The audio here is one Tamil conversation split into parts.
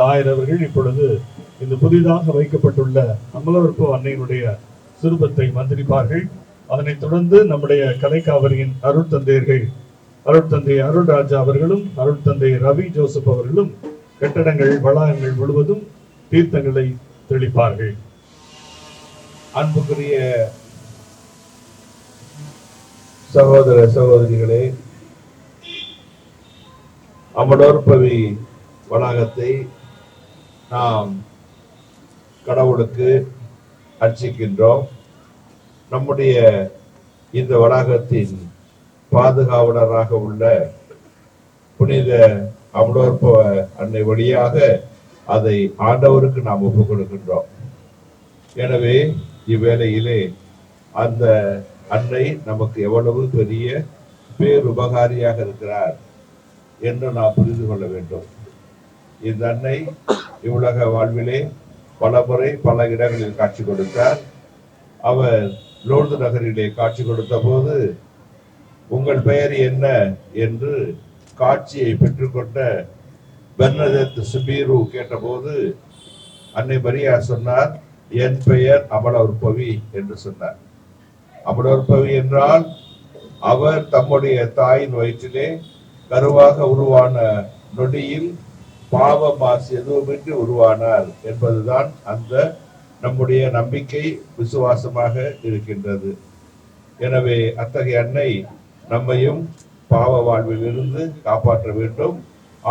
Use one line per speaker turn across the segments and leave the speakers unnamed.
ஆயர் அவர்கள் இப்பொழுது இந்த புதிதாக வைக்கப்பட்டுள்ள அமலவர்ப்பு அன்னையினுடைய சிறுபத்தை மந்திரிப்பார்கள். அதனைத் தொடர்ந்து நம்முடைய கலைக்காவரியின் அருட்தந்தையர்கள் அருட்தந்தை அருள்ராஜா அவர்களும் அருட்தந்தை ரவி ஜோசப் அவர்களும் கட்டடங்கள் வளாகங்கள் முழுவதும் தீர்த்தங்களை தெளிப்பார்கள்.
அன்புக்குரிய சகோதர சகோதரிகளே, அமலோற்பவி வளாகத்தை நாம் கடவுளுக்கு அர்ச்சிக்கின்றோம். நம்முடைய இந்த வளாகத்தின் பாதுகாவலராக உள்ள புனித அமலோற்பவ அன்னை வழியாக அதை ஆண்டவருக்கு நாம் ஒப்புக் கொடுக்கின்றோம். எனவே இவ்வேளையிலே அந்த அன்னை நமக்கு எவ்வளவு பெரிய பேருபகாரியாக இருக்கிறார் என்று நாம் புரிந்து கொள்ள வேண்டும். இந்த அன்னை இவ்வுலக வாழ்விலே பல முறை பல இடங்களில் காட்சி கொடுத்தார். அவர் லோர்து நகரிலே காட்சி கொடுத்த போது உங்கள் பெயர் என்ன என்று காட்சியை பெற்றுக்கொண்ட பெர்னதெத் சுபீரு கேட்டபோது அன்னை மரியா சொன்னார், என் பெயர் அமலோற்பவி என்று சொன்னார். அமலோற்பவி என்றால் அவர் தம்முடைய தாயின் வயிற்றிலே கருவாக உருவான நொடியில் பாவ மாசு எதுவுமின்றி உருவானார் என்பதுதான் அந்த நம்முடைய நம்பிக்கை, விசுவாசமாக இருக்கின்றது. எனவே அத்தகைய அன்னை நம்மையும் பாவ வாழ்வில் இருந்து காப்பாற்ற வேண்டும்,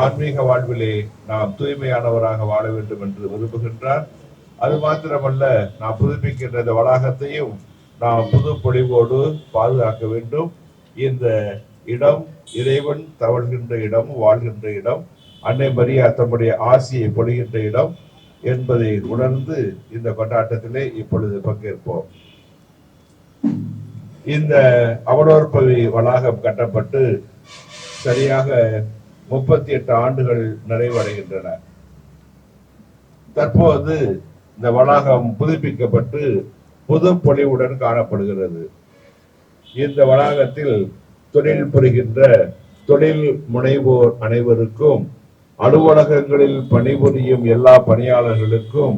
ஆன்மீக வாழ்விலே நாம் தூய்மையானவராக வாழ வேண்டும் என்று விரும்புகின்றார். அது மாத்திரமல்ல, நாம் புதுப்பிக்கின்ற இந்த வளாகத்தையும் நாம் புது பொழிவோடு பாதுகாக்க வேண்டும். இந்த இடம் இறைவன் தவழ்கின்ற இடம், வாழ்கின்ற இடம், அன்னை மரியா தம்முடைய ஆசியை பொழிகின்ற இடம் என்பதை உணர்ந்து இந்த கொண்டாட்டத்திலே இப்பொழுது பங்கேற்போம். இந்த அமலோற்பவி வளாகம் கட்டப்பட்டு சரியாக 38 ஆண்டுகள் நிறைவடைகின்றன. தற்போது இந்த வளாகம் புதுப்பிக்கப்பட்டு புது பொலிவுடன் காணப்படுகிறது. இந்த வளாகத்தில் தொழில் புரிகின்ற தொழில் முனைவோர் அனைவருக்கும், அலுவலகங்களில் பணிபுரியும் எல்லா பணியாளர்களுக்கும்,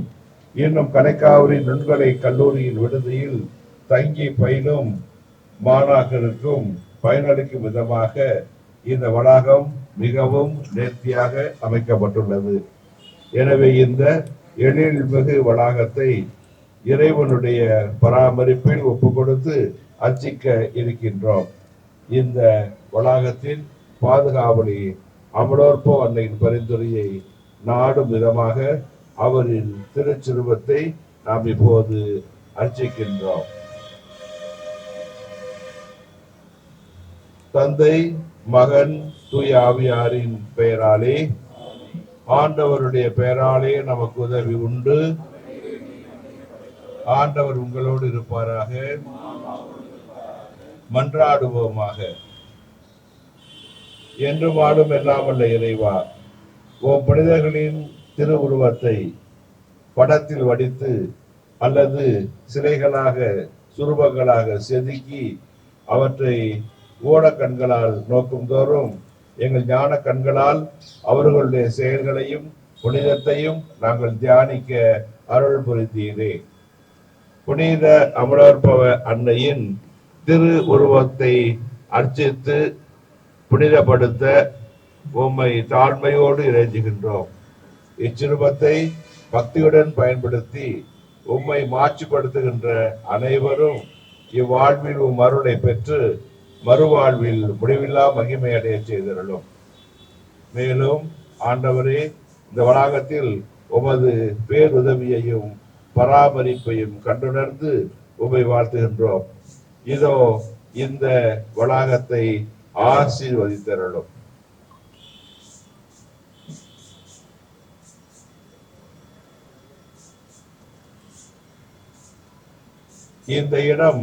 இன்னும் கலைக்காவிரி நுண்கலை கல்லூரியின் விடுதியில் தங்கி பயிலும் மாணாக்கருக்கும் பயனளிக்கும் விதமாக இந்த வளாகம் மிகவும் நேர்த்தியாக அமைக்கப்பட்டுள்ளது. எனவே இந்த எழில்மிகு வளாகத்தை இறைவனுடைய பராமரிப்பில் ஒப்பு கொடுத்து அர்ச்சிக்க இருக்கின்றோம். இந்த வளாகத்தின் பாதுகாவலி அமலோற்பவ அன்னையின் பரிந்துரையை நாடும் விதமாக அவரின் திருச்சிறுவத்தை நாம் இப்போது அர்ச்சிக்கின்றோம். தந்தை, மகன், தூய ஆவியாரின் பெயராலே, ஆண்டவருடைய பெயராலே நமக்கு உதவி உண்டு. ஆண்டவர் உங்களோடு இருப்பாராக. மன்றாடுவோமாக. என்று வாழும் எல்லாமல்ல இறைவா, உம் புனிதர்களின் திருவுருவத்தை படத்தில் வடித்து அல்லது சிலைகளாக சுரூபங்களாக செதுக்கி அவற்றை ஓட கண்களால் நோக்கும் தோறும் எங்கள் ஞான கண்களால் அவர்களுடைய செயல்களையும் புனிதத்தையும் நாங்கள் தியானிக்க அருள் புரிந்தீரே. புனித அமலோற்பவ அன்னையின் திரு உருவத்தை அர்ச்சித்து புனிதப்படுத்த உம்மை தாழ்மையோடு இறைஞ்சுகின்றோம். இச்சிறுபத்தை பக்தியுடன் பயன்படுத்தி உம்மை மாட்சிப்படுத்துகின்ற அனைவரும் இவ்வாழ்வில் உம் அருளை பெற்று மறுவாழ்வில் முடிவில்லா மகிமை அடைய செய்தருளும். மேலும் ஆண்டவரே, இந்த வளாகத்தில் உமது பேருதவியையும் பராமரிப்பையும் கண்டுணர்ந்து உம்மை வாழ்த்துகின்றோம். இதோ இந்த வளாகத்தை ஆசீர்வதித்தருளும். இந்த இடம்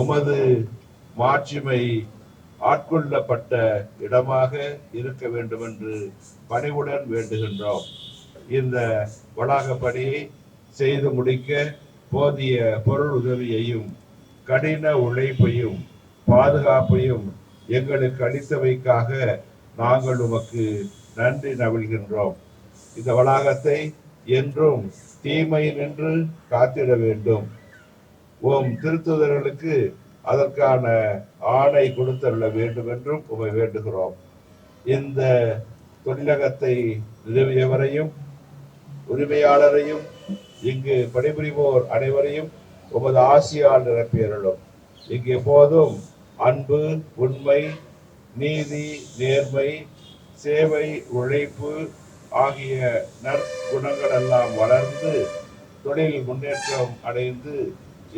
உமது மாட்சிமை ஆட்கொள்ளப்பட்ட இடமாக இருக்க வேண்டும் என்று பணிவுடன் வேண்டுகின்றோம். இந்த வளாக பணியை செய்து முடிக்க போதிய பொருள் உதவியையும் கடின உழைப்பையும் பாதுகாப்பையும் எங்களுக்கு அளித்தவைக்காக நாங்கள் உமக்கு நன்றி நவிழ்கின்றோம். இந்த வளாகத்தை என்றும் தீமை நின்று காத்திட வேண்டும். உம் திருத்துதர்களுக்கு அதற்கான ஆணை கொடுத்தருள வேண்டும் என்றும் உமை வேண்டுகிறோம். இந்த தொழிலகத்தை நிறுவியவரையும் உரிமையாளரையும் இங்கு பணிபுரிவோர் அனைவரையும் உமது ஆசியால் நிரப்பியருளும். இங்கு எப்போதும் அன்பு, உண்மை, நீதி, நேர்மை, சேவை, உழைப்பு ஆகிய நற்குணங்கள் எல்லாம் வளர்ந்து தொழில் முன்னேற்றம் அடைந்து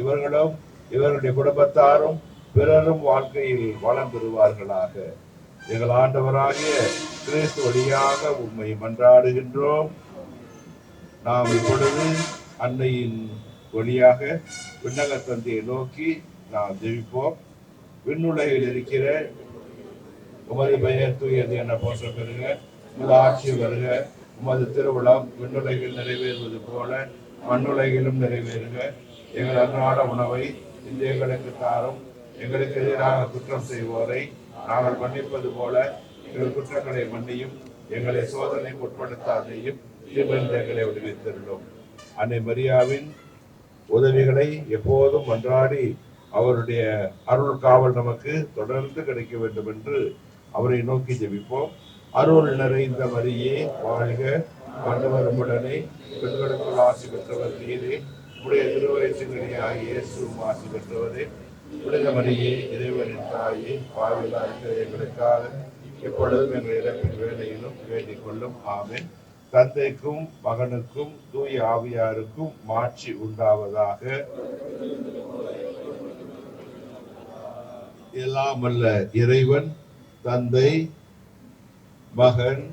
இவர்களும் இவர்களுடைய குடும்பத்தாரும் பிறரும் வாழ்க்கையில் வளம் பெறுவார்களாக. எங்கள் ஆண்டவராகிய கிறிஸ்து வழியாக உம்மை மன்றாடுகின்றோம். நாம் இப்பொழுது அன்னையின் வழியாக விண்ணக தந்தையை நோக்கி நாம் ஜெபிப்போம். விண்ணுலகில் இருக்கிற உமது பெயர் தூயது என போற்ற பெறுக, உமது ஆட்சி வருக, உமது திருவிழம் விண்ணுலகில் நிறைவேறுவது போல மண்ணுலகிலும் நிறைவேறுக. எங்கள் அன்றாட உணவை இன்று எங்களுக்கு தாரும். எங்களுக்கு எதிராக குற்றம் செய்வோரை நாங்கள் மன்னிப்பது போல எங்கள் குற்றங்களை மன்னியும். எங்களை சோதனைக்கு உட்படுத்தாதையும் தீமைகளை விடுவித்திருந்தோம். அன்னை மரியாவின் உதவிகளை எப்போதும் மன்றாடி அவருடைய அருள் காவல் நமக்கு தொடர்ந்து கிடைக்க வேண்டும் என்று அவரை நோக்கி ஜெபிப்போம். அருள் நிறைந்த மரியே வாழ்க, ஆண்டவர் உம்முடனே, பெண்களுக்குள் ஆசி பெற்றவர் நீரே, உடைய திருவயிற்றின் இயேசுவும் ஆசி பெற்றவரே. புனித மரியே, இறைவனின் தாயே, பாவிலாக எங்களுக்காக இப்பொழுதும் எங்கள் இறப்பின் வேலையிலும் வேண்டிக் கொள்ளும். ஆமென். தந்தைக்கும் மகனுக்கும் தூய ஆவியாருக்கும் மாட்சி உண்டாவதாக. எல்லாம் வல்ல இறைவன் தந்தை, மகன்,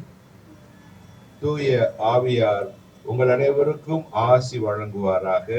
தூய ஆவியார் உங்கள் அனைவருக்கும் ஆசி வழங்குவாராக.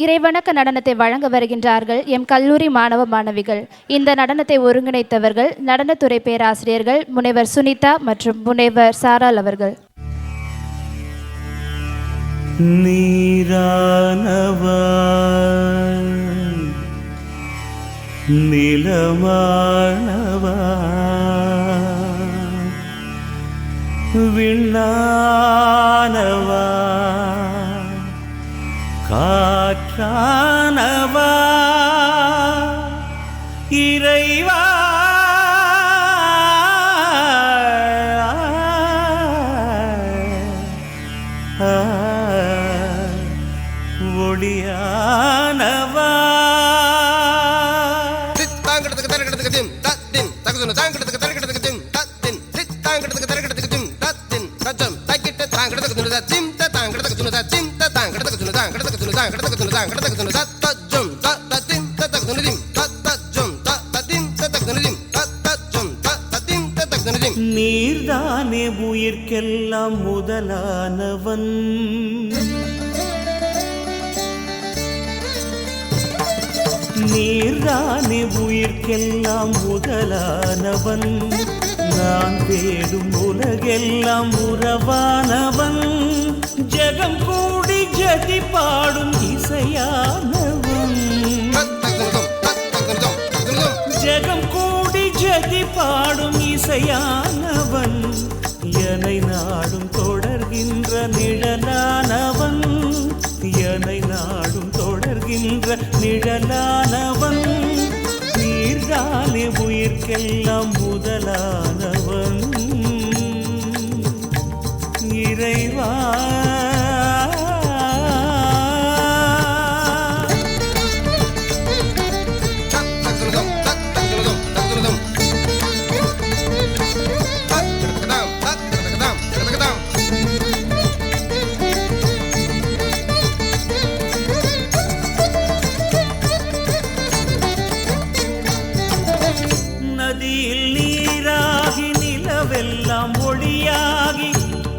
இறைவணக்க நடனத்தை வழங்க வருகின்றார்கள் எம் கல்லூரி மாணவ மாணவிகள். இந்த நடனத்தை ஒருங்கிணைத்தவர்கள் நடனத்துறை பேராசிரியர்கள் முனைவர் சுனிதா மற்றும் முனைவர் சாரால் அவர்கள்.
நீரானவா நிலமானவா விண்ணானவா காற்றானவா இறைவா ஒளியானவா நீர்தானே உயிர்க்கெல்லாம் முதலானவன், நீர்தானே உயிர்க்கெல்லாம் முதலானவன், நான் தேடும் உலகெல்லாம் உறவானவன், ஜெகம் கூடி ஜதி பாடும் இசையானவன், ஜெகம் கூடி ஜதி பாடும் இசையானவன், என்னை நாடும் தொடர்கின்ற நிழலானவன், என்னை நாடும் தொடர்கின்ற நிழலானவன், நீர்தானே உயிர்க்கெல்லாம் முதலானவன். இறைவா. நதியில் நீராகி நிலவெல்லாம் ஒளியாகி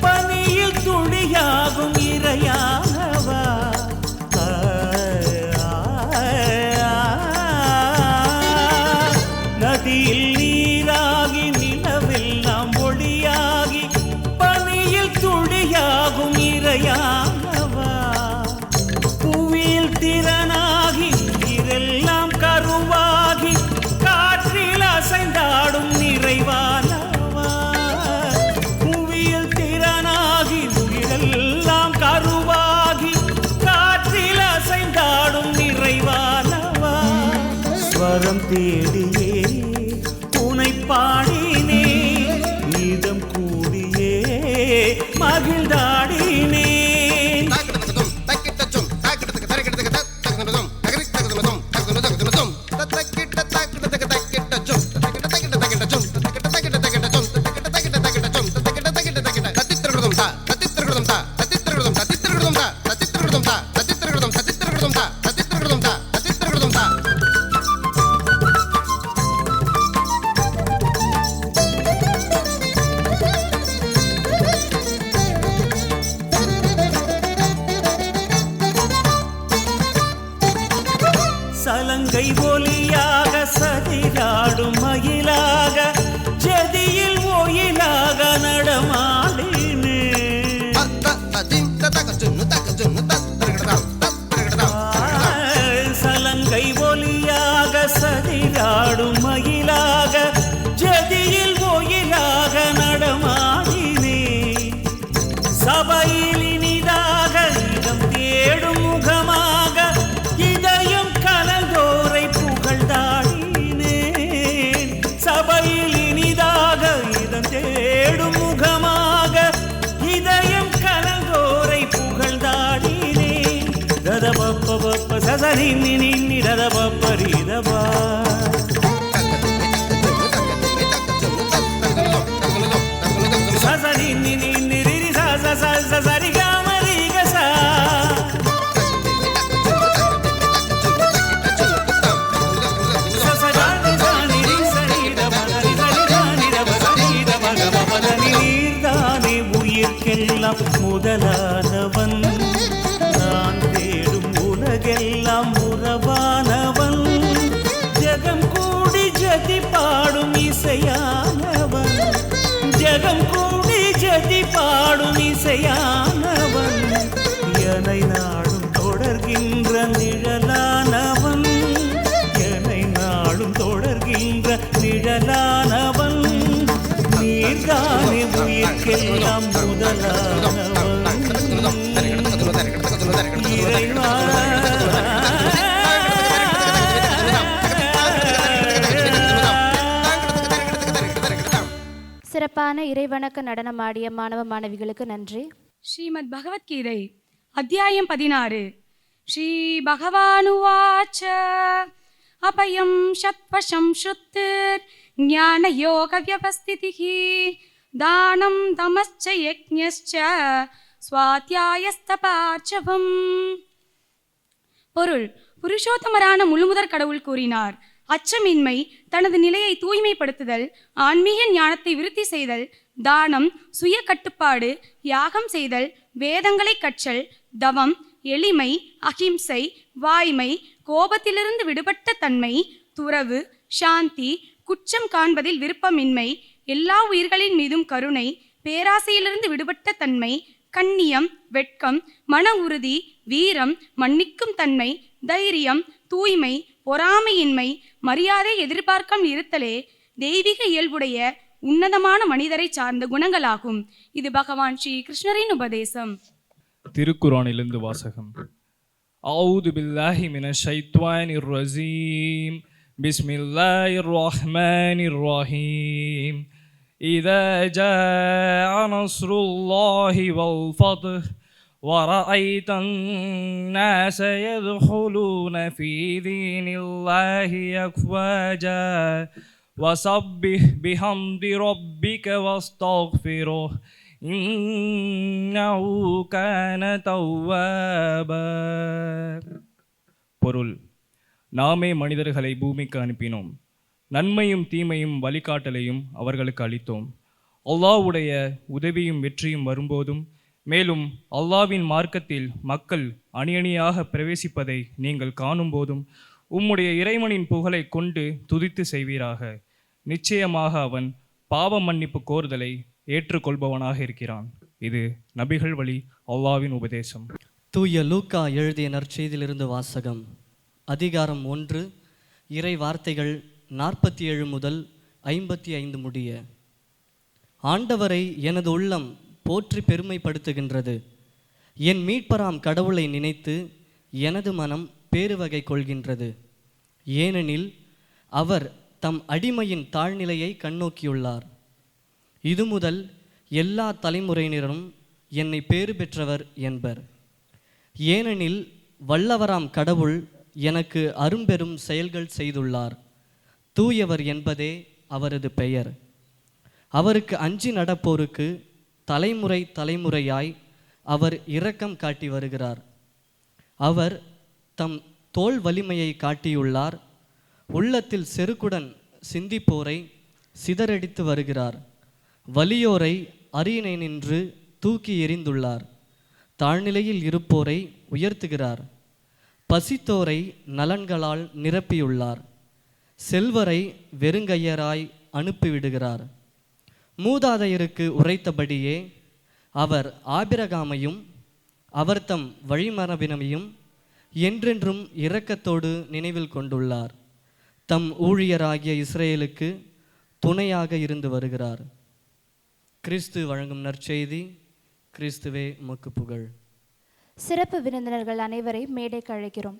பனியில் துளியாகும் இறையானவா. நதியில் நீராகி நிலவெல்லாம் ஒளியாகி பனியில் துளியாகும் இறையானவா. புவியில் திறனாகி உயிரெல்லாம் கருவாகி காற்றில் அசைந்தாடும் நிறைவானவா. புவியில் திறனாகி உயிரெல்லாம் கருவாகி காற்றில் அசைந்தாடும் நிறைவானவா. ஸ்வரம் தேடியே உனை பாடினே கீதம் கூடியே மகிழ்ந்தாடினே. சலங்கை ஒலியாக சதிராடும் மயிலாக ஜதியில் ஒயிலாக நடமாடினே. சலங்கை ஒலியாக சதிராடும் மயிலாக ஜதியில் ஒயிலாக நடமாடினே. சபையில் இனிதாக இடம் தேடும் முகமாக இதயம் கலந்தோரை புகழ்ந்தாடினேன். சபையில் இனிதாக இதம் தேடும் முகமாக இதயம் கலந்தோரை புகழ்ந்தாடினேன். ரதபப்ப பப்ப சசரி நின்னி ரதபப்ப ரீதபா. சசரி நின்னி ரிரி சச சரி காமரி கசா. நீர்தானே உயிர்க்கெல்லாம் முதலானவன். நான் தேடும் உலகெல்லாம் உறவானவன். ஜெகம் கூடி ஜதி பாடும் இசையானவன். ஜெகம் கூடி ஜதி பாடும் இசையானவன். என்னை நாடும் தொடர்கின்ற நிழலானவன். என்னை நாடும் தொடர்கின்ற நிழலானவன். நீர்தானே உயிர்க்கெல்லாம் முதலானவன். இறைவா.
சிறப்பான இறைவணக்க நடனமாடிய மாணவ மாணவிகளுக்கு நன்றி.
ஸ்ரீமத் பகவத்கீதை அத்தியாயம் 16. ஸ்ரீ பகவானுவாச்ச அபயம் சத்வசம் ஸ்ருத்திர் ஞான யோக வியவஸ்திதிஹ தானம் தமஸ்ச யக்ஞஸ்ச ஸ்வாத்யாயஸ்தபார்ச்சவம். பொருள்: புருஷோத்தமரான முழுமுதற் கடவுள் கூறினார், அச்சமின்மை, தனது நிலையை தூய்மைப்படுத்துதல், ஆன்மீக ஞானத்தை விருத்தி செய்தல், தானம், சுய கட்டுப்பாடு, யாகம் செய்தல், வேதங்களை கற்றல், தவம், எளிமை, அகிம்சை, வாய்மை, கோபத்திலிருந்து விடுபட்ட தன்மை, துறவு, சாந்தி, குற்றம் காண்பதில் விருப்பமின்மை, எல்லா உயிர்களின் மீதும் கருணை, பேராசையிலிருந்து விடுபட்ட தன்மை, கண்ணியம், வெட்கம், மன உறுதி, வீரம், மன்னிக்கும் தன்மை, தைரியம், தூய்மை, பொறாமையின்மை, மரியாதை எதிர்பார்க்காமல் இருத்தலே தெய்வீக இயல்புடைய உன்னதமான மனிதரை சார்ந்த குணங்களாகும். இது பகவான் ஸ்ரீ கிருஷ்ணரின் உபதேசம்.
திருக்குரானிலிருந்து வாசகம். அஊது பில்லாஹி மினஷ் ஷைத்வானிர் ரஜீம். பிஸ்மில்லாஹிர் ரஹ்மானிர் ரஹீம். إذا جاء نصر الله والفتح ورأيت الناس يدخلون في دين الله أفواجا وسبح بحمد ربك واستغفره إنه كان توابا. பொருள்: நாமே மனிதர்களை பூமிக்கு அனுப்பினோம், நன்மையும் தீமையும் வழிகாட்டலையும் அவர்களுக்கு அளித்தோம். அல்லாஹ்வுடைய உதவியும் வெற்றியும் வரும்போதும், மேலும் அல்லாஹ்வின் மார்க்கத்தில் மக்கள் அணியணியாக பிரவேசிப்பதை நீங்கள் காணும்போதும் உம்முடைய இறைவனின் புகழை கொண்டு துதித்து செய்வீராக. நிச்சயமாக அவன் பாவ மன்னிப்பு கோருதலை ஏற்றுக்கொள்பவனாக இருக்கிறான். இது நபிகள் வழி அல்லாஹ்வின் உபதேசம்.
தூய லூக்கா எழுதிய நற்செய்தியிலிருந்து வாசகம். அதிகாரம் 1, இறை வார்த்தைகள் 47 முதல் 55 முடிய. ஆண்டவரை எனது உள்ளம் போற்றி பெருமைப்படுத்துகின்றது. என் மீட்பராம் கடவுளை நினைத்து எனது மனம் பேருவகை கொள்கின்றது. ஏனெனில் அவர் தம் அடிமையின் தாழ்நிலையை கண்ணோக்கியுள்ளார். இது முதல் எல்லா தலைமுறையினரும் என்னை பேறு பெற்றவர் என்பர். ஏனெனில் வல்லவராம் கடவுள் எனக்கு அரும்பெரும் செயல்கள் செய்துள்ளார். தூயவர் என்பதே அவரது பெயர். அவருக்கு அஞ்சி நடப்போருக்கு தலைமுறை தலைமுறையாய் அவர் இரக்கம் காட்டி வருகிறார். அவர் தம் தோள் வலிமையை காட்டியுள்ளார். உள்ளத்தில் செருக்குடன் சிந்திப்போரை சிதறடித்து வருகிறார். வலியோரை அரியணை நின்று தூக்கி எறிந்துள்ளார். தாழ்நிலையில் இருப்போரை உயர்த்துகிறார். பசித்தோரை நலன்களால் நிரப்பியுள்ளார். செல்வரை வெறுங்கையராய் அனுப்பிவிடுகிறார். மூதாதையருக்கு உரைத்தபடியே அவர் ஆபிரகாமையும் அவர் தம் வழிமரபினரையும் என்றென்றும் இரக்கத்தோடு நினைவில் கொண்டுள்ளார். தம் ஊழியராகிய இஸ்ரேலுக்கு துணையாக இருந்து வருகிறார். கிறிஸ்து வழங்கும் நற்செய்தி. கிறிஸ்துவே உமக்கு புகழ்.
சிறப்பு விருந்தினர்கள் அனைவரையும் மேடைக்கு அழைக்கிறோம்.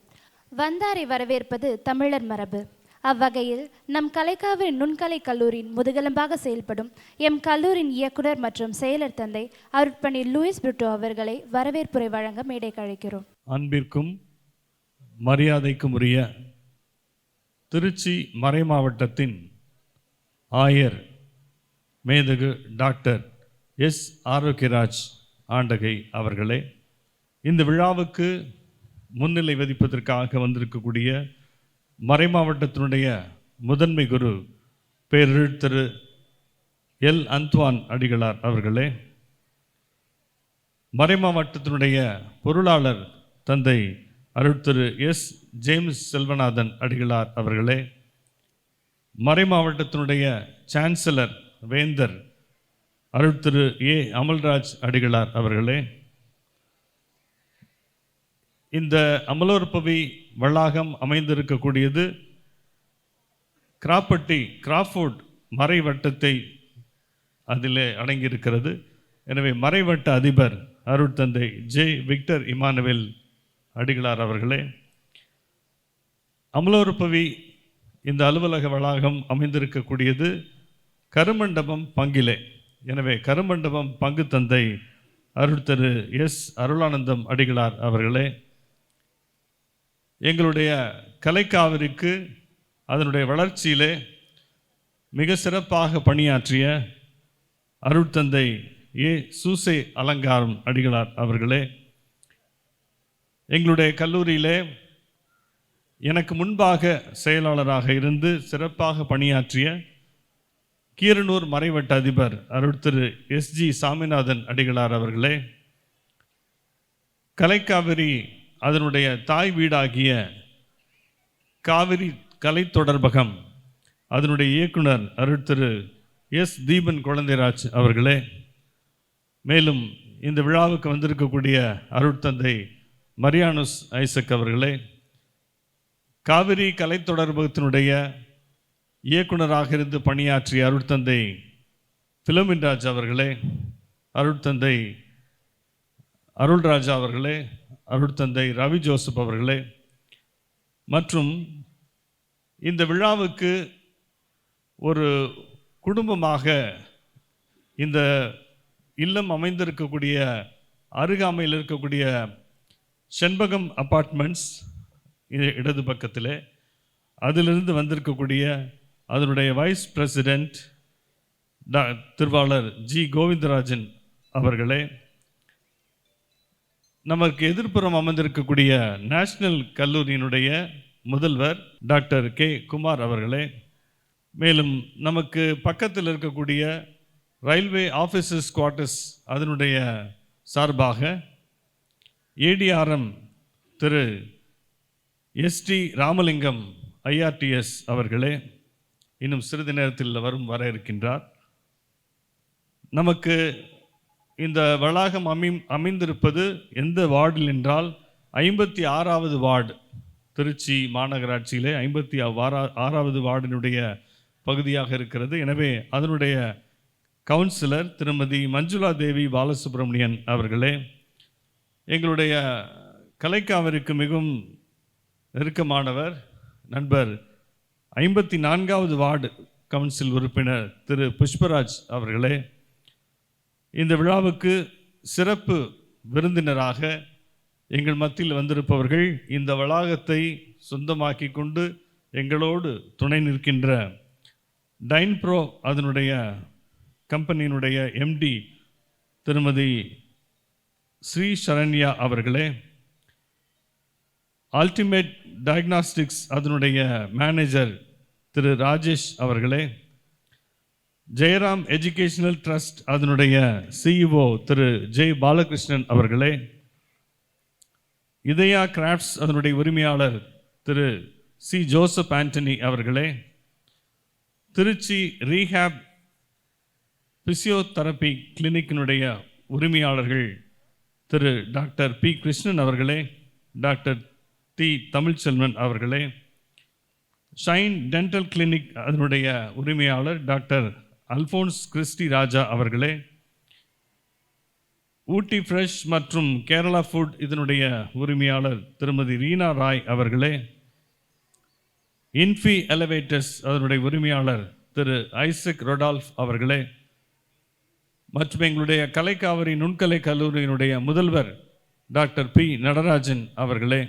வந்தாரை வரவேற்பது தமிழர் மரபு. அவ்வகையில் நம் கலைக்காவிரி நுண்கலை கல்லூரியின் முதுகெலும்பாக செயல்படும் எம் கல்லூரியின் இயக்குனர் மற்றும் செயலர் தந்தை அருட்பணி லூயிஸ் பிரிட்டோ அவர்களை வரவேற்புரை வழங்க மேடைக்கு அழைக்கிறோம்.
அன்பிற்கும் மரியாதைக்கும் உரிய திருச்சி மறைமாவட்டத்தின் ஆயர் மேதகு டாக்டர் எஸ். ஆரோக்கியராஜ் ஆண்டகை அவர்களே, இந்த விழாவுக்கு முன்னிலை வகிப்பதற்காக வந்திருக்கக்கூடிய மறைமாவட்டத்தினுடைய முதன்மை குரு பேரருள் திரு எல். அந்த்வான் அடிகளார் அவர்களே, மறைமாவட்டத்தினுடைய பொருளாளர் தந்தை அருட்திரு எஸ். ஜேம்ஸ் செல்வநாதன் அடிகளார் அவர்களே, மறைமாவட்டத்தினுடைய சான்சலர் வேந்தர் அருட்திரு ஏ. அமல்ராஜ் அடிகளார் அவர்களே, இந்த அமலோற்பவி வளாகம் அமைந்திருக்கக்கூடியது கிராஃபோர்ட் மறைவட்டத்தை அதிலே அடங்கியிருக்கிறது. எனவே மறைவட்ட அதிபர் அருட்தந்தை ஜே. விக்டர் இமானுவேல் அடிகளார் அவர்களே, அமலோற்பவி இந்த அலுவலக வளாகம் அமைந்திருக்கக்கூடியது கருமண்டபம் பங்கிலே. எனவே கருமண்டபம் பங்கு தந்தை அருட்திரு எஸ். அருளானந்தம் அடிகளார் அவர்களே, எங்களுடைய கலைக்காவிரிக்கு அதனுடைய வளர்ச்சியிலே மிக சிறப்பாக பணியாற்றிய அருட்தந்தை ஏ. சூசை அலங்காரம் அடிகளார் அவர்களே, எங்களுடைய கல்லூரியிலே எனக்கு முன்பாக செயலாளராக இருந்து சிறப்பாக பணியாற்றிய கீரனூர் மறைவட்ட அதிபர் அருட்திரு எஸ். ஜி. சாமிநாதன் அடிகளார் அவர்களே, கலைக்காவிரி அதனுடைய தாய் வீடாகிய காவிரி கலை தொடர்பகம் அதனுடைய இயக்குனர் அருட்திரு எஸ். தீபன் குழந்தைராஜ் அவர்களே, மேலும் இந்த விழாவுக்கு வந்திருக்கக்கூடிய அருட்தந்தை மரியானுஸ் ஐசக் அவர்களே, காவிரி கலை தொடர்பகத்தினுடைய இயக்குனராக இருந்து பணியாற்றிய அருட்தந்தை பிலோமின்ராஜ் அவர்களே, அருட்தந்தை அருள்ராஜா அவர்களே, அருட்தந்தை ரவி ஜோசப் அவர்களே, மற்றும் இந்த விழாவுக்கு ஒரு குடும்பமாக இந்த இல்லம் அமைந்திருக்கக்கூடிய அருகாமையில் இருக்கக்கூடிய செண்பகம் அப்பார்ட்மெண்ட்ஸ் இடது பக்கத்தில், அதிலிருந்து வந்திருக்கக்கூடிய அதனுடைய வைஸ் பிரசிடெண்ட் திருவாளர் ஜி கோவிந்தராஜன் அவர்களே, நமக்கு எதிர்ப்புறம் அமர்ந்திருக்கக்கூடிய நேஷனல் கல்லூரியினுடைய முதல்வர் டாக்டர் கே குமார் அவர்களே, மேலும் நமக்கு பக்கத்தில் இருக்கக்கூடிய ரயில்வே ஆஃபீஸர்ஸ் குவார்ட்டர்ஸ் அதனுடைய சார்பாக ஏடிஆர்எம் திரு எஸ்டி ராமலிங்கம் ஐஆர்டிஎஸ் அவர்களே, இன்னும் சிறிது நேரத்தில் வர இருக்கின்றார். நமக்கு இந்த வளாகம் அமைந்திருப்பது எந்த வார்டில் என்றால் 56வது வார்டு, திருச்சி மாநகராட்சியிலே 56வது வார்டினுடைய பகுதியாக இருக்கிறது. எனவே அதனுடைய கவுன்சிலர் திருமதி மஞ்சுளா தேவி பாலசுப்ரமணியன் அவர்களே, எங்களுடைய கலைக்காவிற்கு மிகவும் நெருக்கமானவர் நண்பர் 54வது வார்டு கவுன்சில் உறுப்பினர் திரு புஷ்பராஜ் அவர்களே, இந்த விழாவுக்கு சிறப்பு விருந்தினராக எங்கள் மத்தியில் வந்திருப்பவர்கள், இந்த வளாகத்தை சொந்தமாக்கி கொண்டு எங்களோடு துணை நிற்கின்ற டைன்ப்ரோ அதனுடைய கம்பெனியினுடைய எம்டி திருமதி ஸ்ரீ சரண்யா அவர்களே, அல்டிமேட் டயக்னாஸ்டிக்ஸ் அதனுடைய மேனேஜர் திரு ராஜேஷ் அவர்களே, ஜெயராம் எஜுகேஷனல் ட்ரஸ்ட் அதனுடைய சிஇஓ திரு ஜெய் பாலகிருஷ்ணன் அவர்களே, இதயா கிராஃப்ட்ஸ் அதனுடைய உரிமையாளர் திரு சி ஜோசப் ஆண்டனி அவர்களே, திருச்சி ரீஹாப் பிசியோதெரபி கிளினிக்கினுடைய உரிமையாளர்கள் திரு டாக்டர் பி கிருஷ்ணன் அவர்களே, டாக்டர் டி தமிழ்ச்செல்வன் அவர்களே, ஷைன் டென்டல் கிளினிக் அதனுடைய உரிமையாளர் டாக்டர் அல்ஃபோன்ஸ் கிறிஸ்டி ராஜா அவர்களே, ஊட்டி ஃப்ரெஷ் மற்றும் கேரளா ஃபுட் இதனுடைய உரிமையாளர் திருமதி ரீனா ராய் அவர்களே, இன்ஃபி எலவேட்டர்ஸ் அதனுடைய உரிமையாளர் திரு ஐசக் ரொடால்ஃப் அவர்களே, மற்றும் எங்களுடைய கலைக்காவிரி நுண்கலை கல்லூரியினுடைய முதல்வர் டாக்டர் பி நடராஜன் அவர்களே,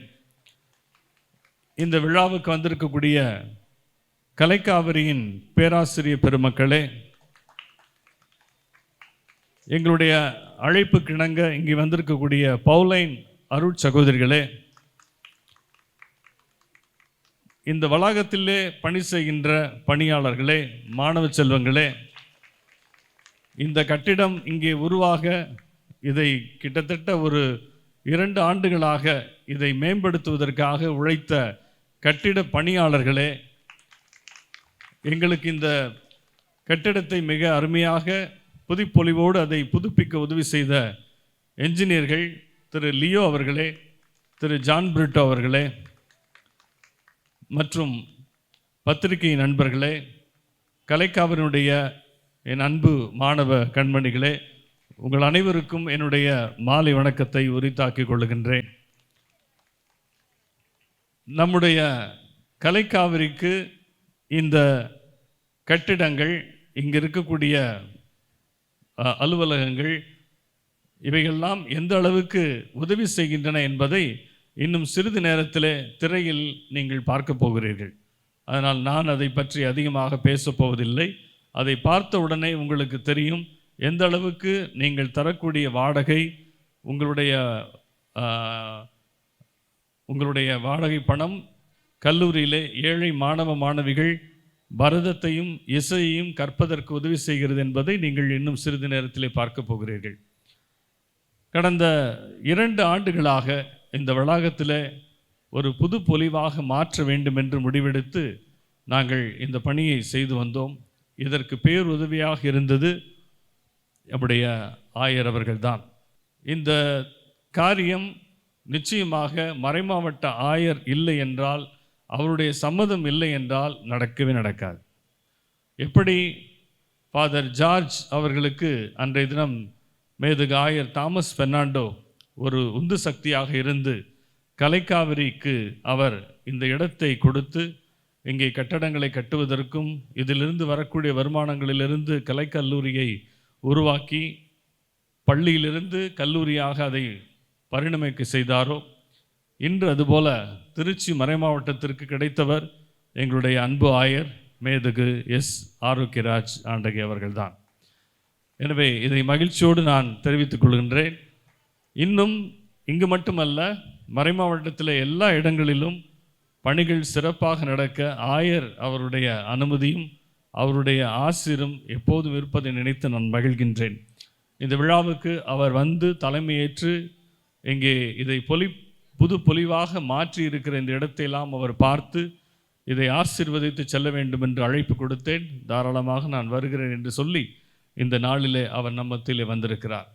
இந்த விழாவுக்கு வந்திருக்கக்கூடிய கலைக்காவிரியின் பேராசிரியர் பெருமக்களே, எங்களுடைய அழைப்பு கிணங்க இங்கே வந்திருக்கக்கூடிய பவுலைன் அருட் சகோதரிகளே, இந்த வளாகத்திலே பணி செய்கின்ற பணியாளர்களே, மாணவ செல்வங்களே, இந்த கட்டிடம் இங்கே உருவாக இதை கிட்டத்தட்ட ஒரு 2 ஆண்டுகளாக இதை மேம்படுத்துவதற்காக உழைத்த கட்டிட பணியாளர்களே, எங்களுக்கு இந்த கட்டிடத்தை மிக அருமையாக புதுப்பொலிவோடு அதை புதுப்பிக்க உதவி செய்த என்ஜினியர்கள் திரு லியோ அவர்களே, திரு ஜான் பிரிட்டோ அவர்களே, மற்றும் பத்திரிகை நண்பர்களே, கலைக்காவினுடைய என் அன்பு மாணவ கண்மணிகளே, உங்கள் அனைவருக்கும் என்னுடைய மாலை வணக்கத்தை உரித்தாக்கிக் கொள்ளுகின்றேன். நம்முடைய கலைக்காவிரிக்கு இந்த கட்டிடங்கள், இங்கு இருக்கக்கூடிய அலுவலகங்கள் இவையெல்லாம் எந்த அளவுக்கு உதவி செய்கின்றன என்பதை இன்னும் சிறிது நேரத்தில் திரையில் நீங்கள் பார்க்க போகிறீர்கள். அதனால் நான் அதை பற்றி அதிகமாக பேசப்போவதில்லை. அதை பார்த்த உடனே உங்களுக்கு தெரியும் எந்த அளவுக்கு நீங்கள் தரக்கூடிய வாடகை, உங்களுடைய வாடகை பணம் கல்லூரியிலே ஏழை மாணவ மாணவிகள் பரதத்தையும் இசையையும் கற்பதற்கு உதவி செய்கிறது என்பதை நீங்கள் இன்னும் சிறிது நேரத்திலே பார்க்க போகிறீர்கள். கடந்த 2 ஆண்டுகளாக இந்த வளாகத்தில் ஒரு புது பொலிவாக மாற்ற வேண்டும் என்று முடிவெடுத்து நாங்கள் இந்த பணியை செய்து வந்தோம். இதற்கு பேருதவியாக இருந்தது நம்முடைய ஆயர் அவர்கள்தான். இந்த காரியம் நிச்சயமாக மறைமாவட்ட ஆயர் இல்லை என்றால், அவருடைய சம்மதம் இல்லை என்றால் நடக்கவே நடக்காது. எப்படி ஃபாதர் ஜார்ஜ் அவர்களுக்கு அன்றைய தினம் மேதகு ஆயர் தாமஸ் பெர்னாண்டோ ஒரு உந்து சக்தியாக இருந்து கலைக்காவிரிக்கு அவர் இந்த இடத்தை கொடுத்து இங்கே கட்டடங்களை கட்டுவதற்கும் இதிலிருந்து வரக்கூடிய வருமானங்களிலிருந்து கலைக்கல்லூரியை
உருவாக்கி பள்ளியிலிருந்து கல்லூரியாக அதை பரிணமிக்க செய்தாரோ, இன்று அதுபோல திருச்சி மறைமாவட்டத்திற்கு கிடைத்தவர் எங்களுடைய அன்பு ஆயர் மேதகு எஸ். ஆரோக்கியராஜ் ஆண்டகை அவர்கள்தான். எனவே இதை மகிழ்ச்சியோடு நான் தெரிவித்துக் கொள்கின்றேன். இன்னும் இங்கு மட்டுமல்ல, மறைமாவட்டத்தில் எல்லா இடங்களிலும் பணிகள் சிறப்பாக நடக்க ஆயர் அவருடைய அனுமதியும் அவருடைய ஆசிரும் எப்போதும் இருப்பதை நினைத்து நான் மகிழ்கின்றேன். இந்த விழாவுக்கு அவர் வந்து தலைமையேற்று இங்கே இதை புது பொலிவாக மாற்றி இருக்கிற இந்த இடத்தையெல்லாம் அவர் பார்த்து இதை ஆசீர்வதித்து செல்ல வேண்டும் என்று அழைப்பு கொடுத்தேன். தாராளமாக நான் வருகிறேன் என்று சொல்லி இந்த நாளிலே அவர் நம்மத்திலே வந்திருக்கிறார்.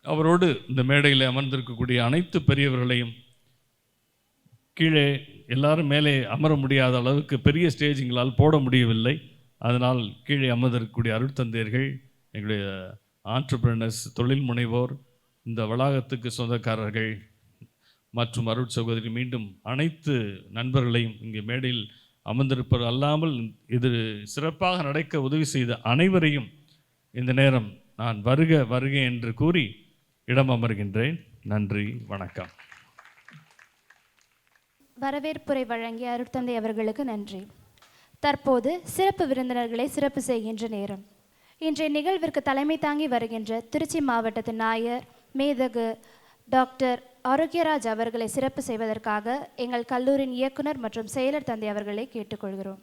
அவரோடு இந்த மேடையில் அமர்ந்திருக்கக்கூடிய அனைத்து பெரியவர்களையும், கீழே எல்லாரும் மேலே அமர முடியாத அளவுக்கு பெரிய ஸ்டேஜிங்களால் போட முடியவில்லை, அதனால் கீழே அமர்ந்திருக்கக்கூடிய அருட்தந்தையர்கள், எங்களுடைய ஆண்டர்பிரினர்ஸ், தொழில் முனைவோர், இந்த வளாகத்துக்கு சொந்தக்காரர்கள் மற்றும் அருட் சகோதரி, மீண்டும் அனைத்து நண்பர்களையும் இங்கே மேடையில் அமர்ந்திருப்பது அல்லாமல் இது சிறப்பாக நடக்க உதவி செய்த அனைவரையும் இந்த நேரம் நான் வருக வருக என்று கூறி இடம் அமர்கின்றேன். நன்றி, வணக்கம்.
வரவேற்புரை வழங்கிய அருட்தந்தை அவர்களுக்கு நன்றி. தற்போது சிறப்பு விருந்தினர்களை சிறப்பு செய்கின்ற நேரம். இன்றைய நிகழ்விற்கு தலைமை தாங்கி வருகின்ற திருச்சி மாவட்டத்தின் ஆயர் மேதகு டாக்டர் ஆரோக்கியராஜ் அவர்களை சிறப்பு செய்வதற்காக எங்கள் கல்லூரியின் இயக்குனர் மற்றும் செயலர் தந்தை அவர்களை கேட்டுக்கொள்கிறோம்.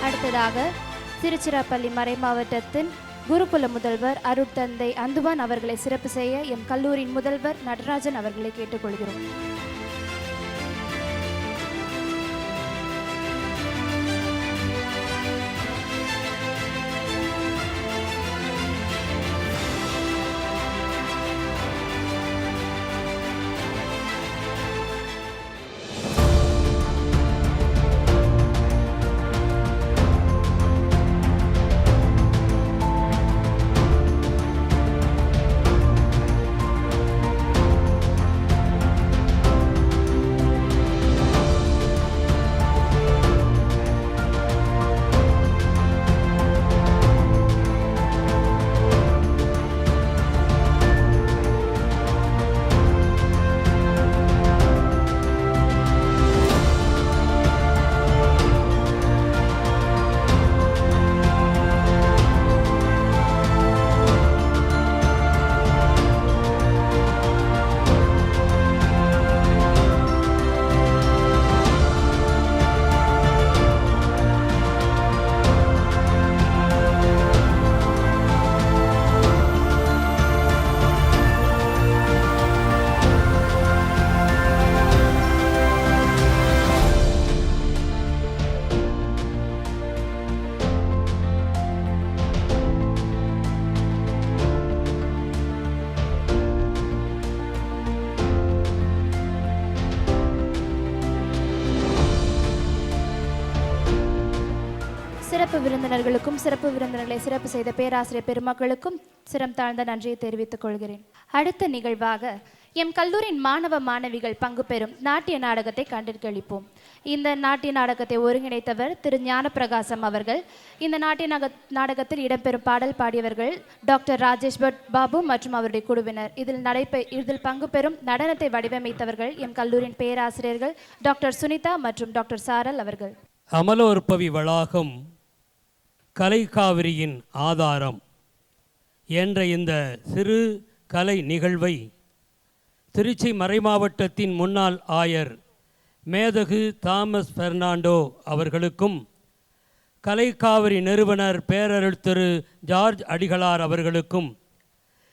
அடுத்ததாக திருச்சிராப்பள்ளி மறைமாவட்டத்தின் குருகுல முதல்வர் அருட்தந்தை அந்துவான் அவர்களை சிறப்பு செய்ய எம் கல்லூரியின் முதல்வர் நடராஜன் அவர்களை கேட்டுக்கொள்கிறோம். சிறப்பு விருந்தினர்களுக்கும் சிறப்பு விருந்தினர்களை சிறப்பு செய்த பேராசிரியர் பெருமக்களுக்கும் சிரம் தாழ்ந்த நன்றியை தெரிவித்துக் கொள்கிறேன். அடுத்த நிகழ்வாக எம் கல்லூரியின் மாணவ மாணவிகள் பங்கு பெறும் நாட்டிய நாடகத்தை கண்டுகளிப்போம். இந்த நாட்டிய நாடகத்தை ஒருங்கிணைத்தவர் திரு ஞானப்பிரகாசம் அவர்கள். இந்த நாட்டிய நாடகத்தில் இடம்பெறும் பாடல் பாடியவர்கள் டாக்டர் ராஜேஷ் பட் பாபு மற்றும் அவருடைய குழுவினர். இதில் பங்கு பெறும் நடனத்தை வடிவமைத்தவர்கள் எம் கல்லூரியின் பேராசிரியர்கள் டாக்டர் சுனிதா மற்றும் டாக்டர் சாரல் அவர்கள்.
அமலோற்பவி வளாகம் கலைக்காவிரியின் ஆதாரம் என்ற இந்த சிறு கலை நிகழ்வை திருச்சி மறைமாவட்டத்தின் முன்னாள் ஆயர் மேதகு தாமஸ் பெர்னாண்டோ அவர்களுக்கும் கலைக்காவிரி நிறுவனர் பேரருள் திரு ஜார்ஜ் அடிகளார் அவர்களுக்கும்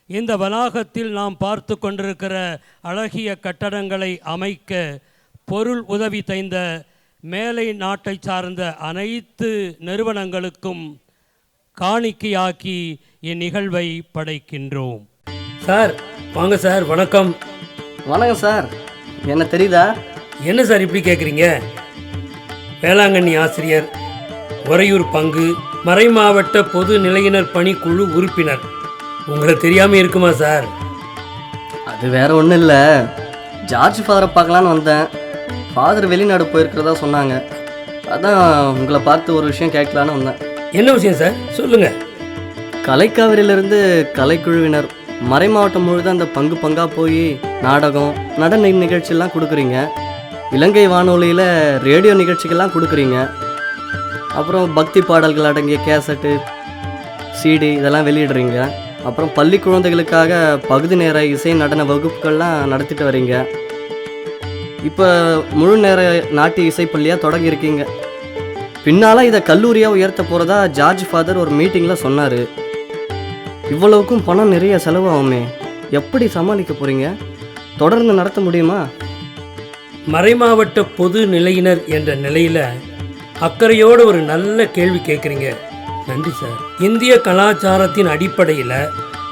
இந்த வளாகத்தில் நாம் பார்த்து கொண்டிருக்கிற அழகிய கட்டடங்களை அமைக்க பொருள் உதவி செய்த மேலை நாட்டை சார்ந்த அனைத்து நிறுவனங்களுக்கும் காணிக்கையாக்கி இந்நிகழ்வை படைக்கின்றோம். சார் வாங்க சார். வணக்கம்.
வணக்கம் சார். என்ன தெரியுதா?
என்ன சார் இப்படி கேட்குறீங்க? வேளாங்கண்ணி ஆசிரியர், உறையூர் பங்கு மறைமாவட்ட பொது நிலையினர் பணிக்குழு உறுப்பினர். உங்களை தெரியாமல் இருக்குமா சார்?
அது வேற ஒன்றும் இல்லை, ஜார்ஜ் ஃபாதரை பார்க்கலான்னு வந்தேன். ஃபாதர் வெளிநாடு போயிருக்கிறதா சொன்னாங்க. அதான் உங்களை பார்த்து ஒரு விஷயம் கேட்கலான்னு வந்தேன்.
என்ன விஷயம் சார்? சொல்லுங்கள்.
கலைக்காவிரியிலிருந்து கலைக்குழுவினர் மறைமாவட்டம் முழுதும் அந்த பங்கு பங்காக போய் நாடகம், நடன நிகழ்ச்சியெல்லாம் கொடுக்குறீங்க. இலங்கை வானொலியில் ரேடியோ நிகழ்ச்சிகள்லாம் கொடுக்குறீங்க. அப்புறம் பக்தி பாடல்கள் அடங்கிய கேசட்டு, சிடி இதெல்லாம் வெளியிடுறீங்க. அப்புறம் பள்ளி குழந்தைகளுக்காக பகுதி நேர இசை நடன வகுப்புகள்லாம் நடத்திட்டு வரீங்க. இப்போ முழு நேர நாட்டிய இசைப்பள்ளியாக தொடங்கியிருக்கீங்க. பின்னால் இதை கல்லூரியாக உயர்த்த போகிறதா ஜார்ஜ் ஃபாதர் ஒரு மீட்டிங்கில் சொன்னார். இவ்வளவுக்கும் பணம் நிறைய செலவாகுமே, எப்படி சமாளிக்க போகிறீங்க? தொடர்ந்து நடத்த முடியுமா?
மறைமாவட்ட பொது நிலையினர் என்ற நிலையில் அக்கறையோடு ஒரு நல்ல கேள்வி கேட்குறீங்க. நன்றி சார். இந்திய கலாச்சாரத்தின் அடிப்படையில்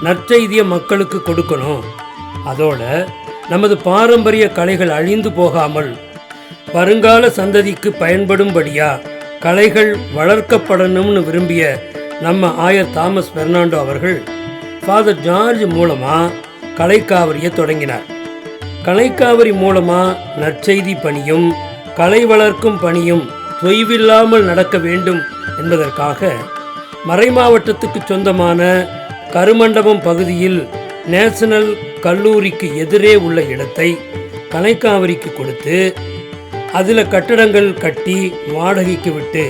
நற்செய்தியை மக்களுக்கு கொடுக்கணும். அதோட நமது பாரம்பரிய கலைகள் அழிந்து போகாமல் வருங்கால சந்ததிக்கு பயன்படும்படியா கலைகள் வளர்க்கப்படணும்னு விரும்பிய நம்ம ஆயர் தாமஸ் பெர்னாண்டோ அவர்கள் ஃபாதர் ஜார்ஜ் மூலமாக கலைக்காவிரியை தொடங்கினார். கலைக்காவிரி மூலமாக நற்செய்தி பணியும் கலை வளர்க்கும் பணியும் தொய்வில்லாமல் நடக்க வேண்டும் என்பதற்காக மறைமாவட்டத்துக்கு சொந்தமான கருமண்டபம் பகுதியில் நேஷனல் கல்லூரிக்கு எதிரே உள்ள இடத்தை கலைக்காவிரிக்கு கொடுத்து அதில் கட்டடங்கள் கட்டி வாடகைக்கு விட்டு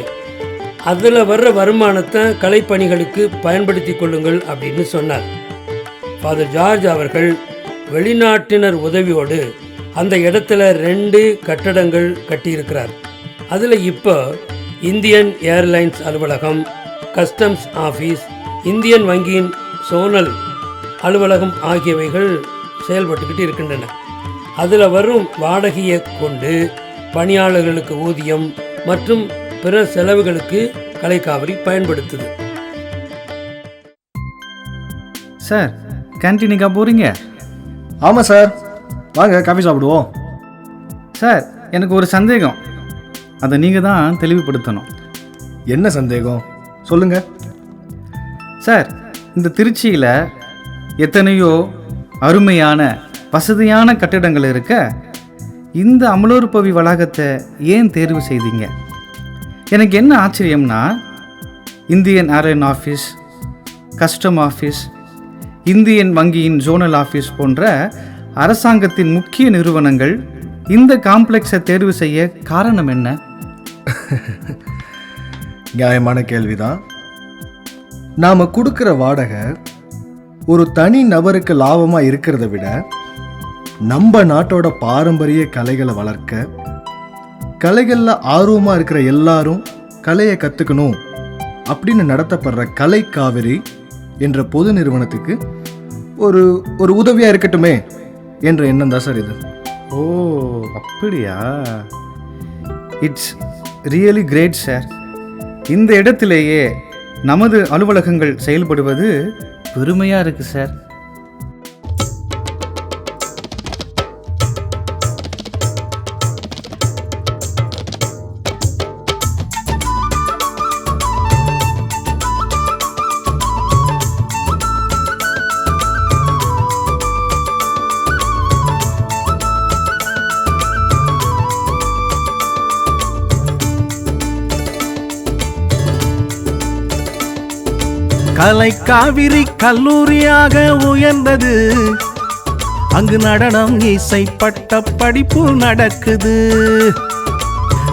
அதில் வர்ற வருமானத்தை கலைப்பணிகளுக்கு பயன்படுத்தி கொள்ளுங்கள் அப்படின்னு சொன்னார். ஃபாதர் ஜார்ஜ் அவர்கள் வெளிநாட்டினர் உதவியோடு அந்த இடத்துல 2 கட்டடங்கள் கட்டியிருக்கிறார். அதில் இப்போ இந்தியன் ஏர்லைன்ஸ் அலுவலகம், கஸ்டம்ஸ் ஆஃபீஸ், இந்தியன் வங்கியின் சோனல் அலுவலகம் ஆகியவைகள் செயல்பட்டுக்கிட்டு இருக்கின்றன. அதில் வரும் வாடகையை கொண்டு பணியாளர்களுக்கு ஊதியம் மற்றும் பிற செலவுகளுக்கு கலைக்காவிரி பயன்படுத்துது.
சார், கேன்டீனுக்கா போகிறீங்க?
ஆமாம் சார், வாங்க காஃபி சாப்பிடுவோம்.
சார், எனக்கு ஒரு சந்தேகம், அதை நீங்கள் தான் தெளிவுபடுத்தணும்.
என்ன சந்தேகம் சொல்லுங்க.
சார், இந்த திருச்சியில் எத்தனையோ அருமையான வசதியான கட்டிடங்கள் இருக்க இந்த அமலோற்பவி வளாகத்தை ஏன் தேர்வு செய்தீங்க? எனக்கு என்ன ஆச்சரியம்னா, Indian airline office, custom office, Indian வங்கியின் ஜோனல் ஆஃபீஸ் போன்ற அரசாங்கத்தின் முக்கிய நிறுவனங்கள் இந்த காம்ப்ளெக்ஸை தேர்வு செய்ய காரணம் என்ன?
நியாயமான கேள்விதான். நாம் கொடுக்குற வாடகை ஒரு தனி நபருக்கு லாபமாக இருக்கிறத விட நம்ம நாட்டோட பாரம்பரிய கலைகளை வளர்க்க, கலைகளில் ஆர்வமாக இருக்கிற எல்லாரும் கலையை கற்றுக்கணும் அப்படின்னு நடத்தப்படுற கலைக்காவிரி என்ற பொது நிறுவனத்துக்கு ஒரு உதவியாக இருக்கட்டுமே என்ற எண்ணம் தான் சார் இது.
ஓ, அப்படியா? It's really great sir. இந்த இடத்திலேயே நமது அலுவலகங்கள் செயல்படுவது பெருமையாக இருக்குது சார்.
கலைக்காவிரி கல்லூரியாக உயர்ந்தது. அங்கு நடனம், இசை, பட்ட படிப்பு நடக்குது.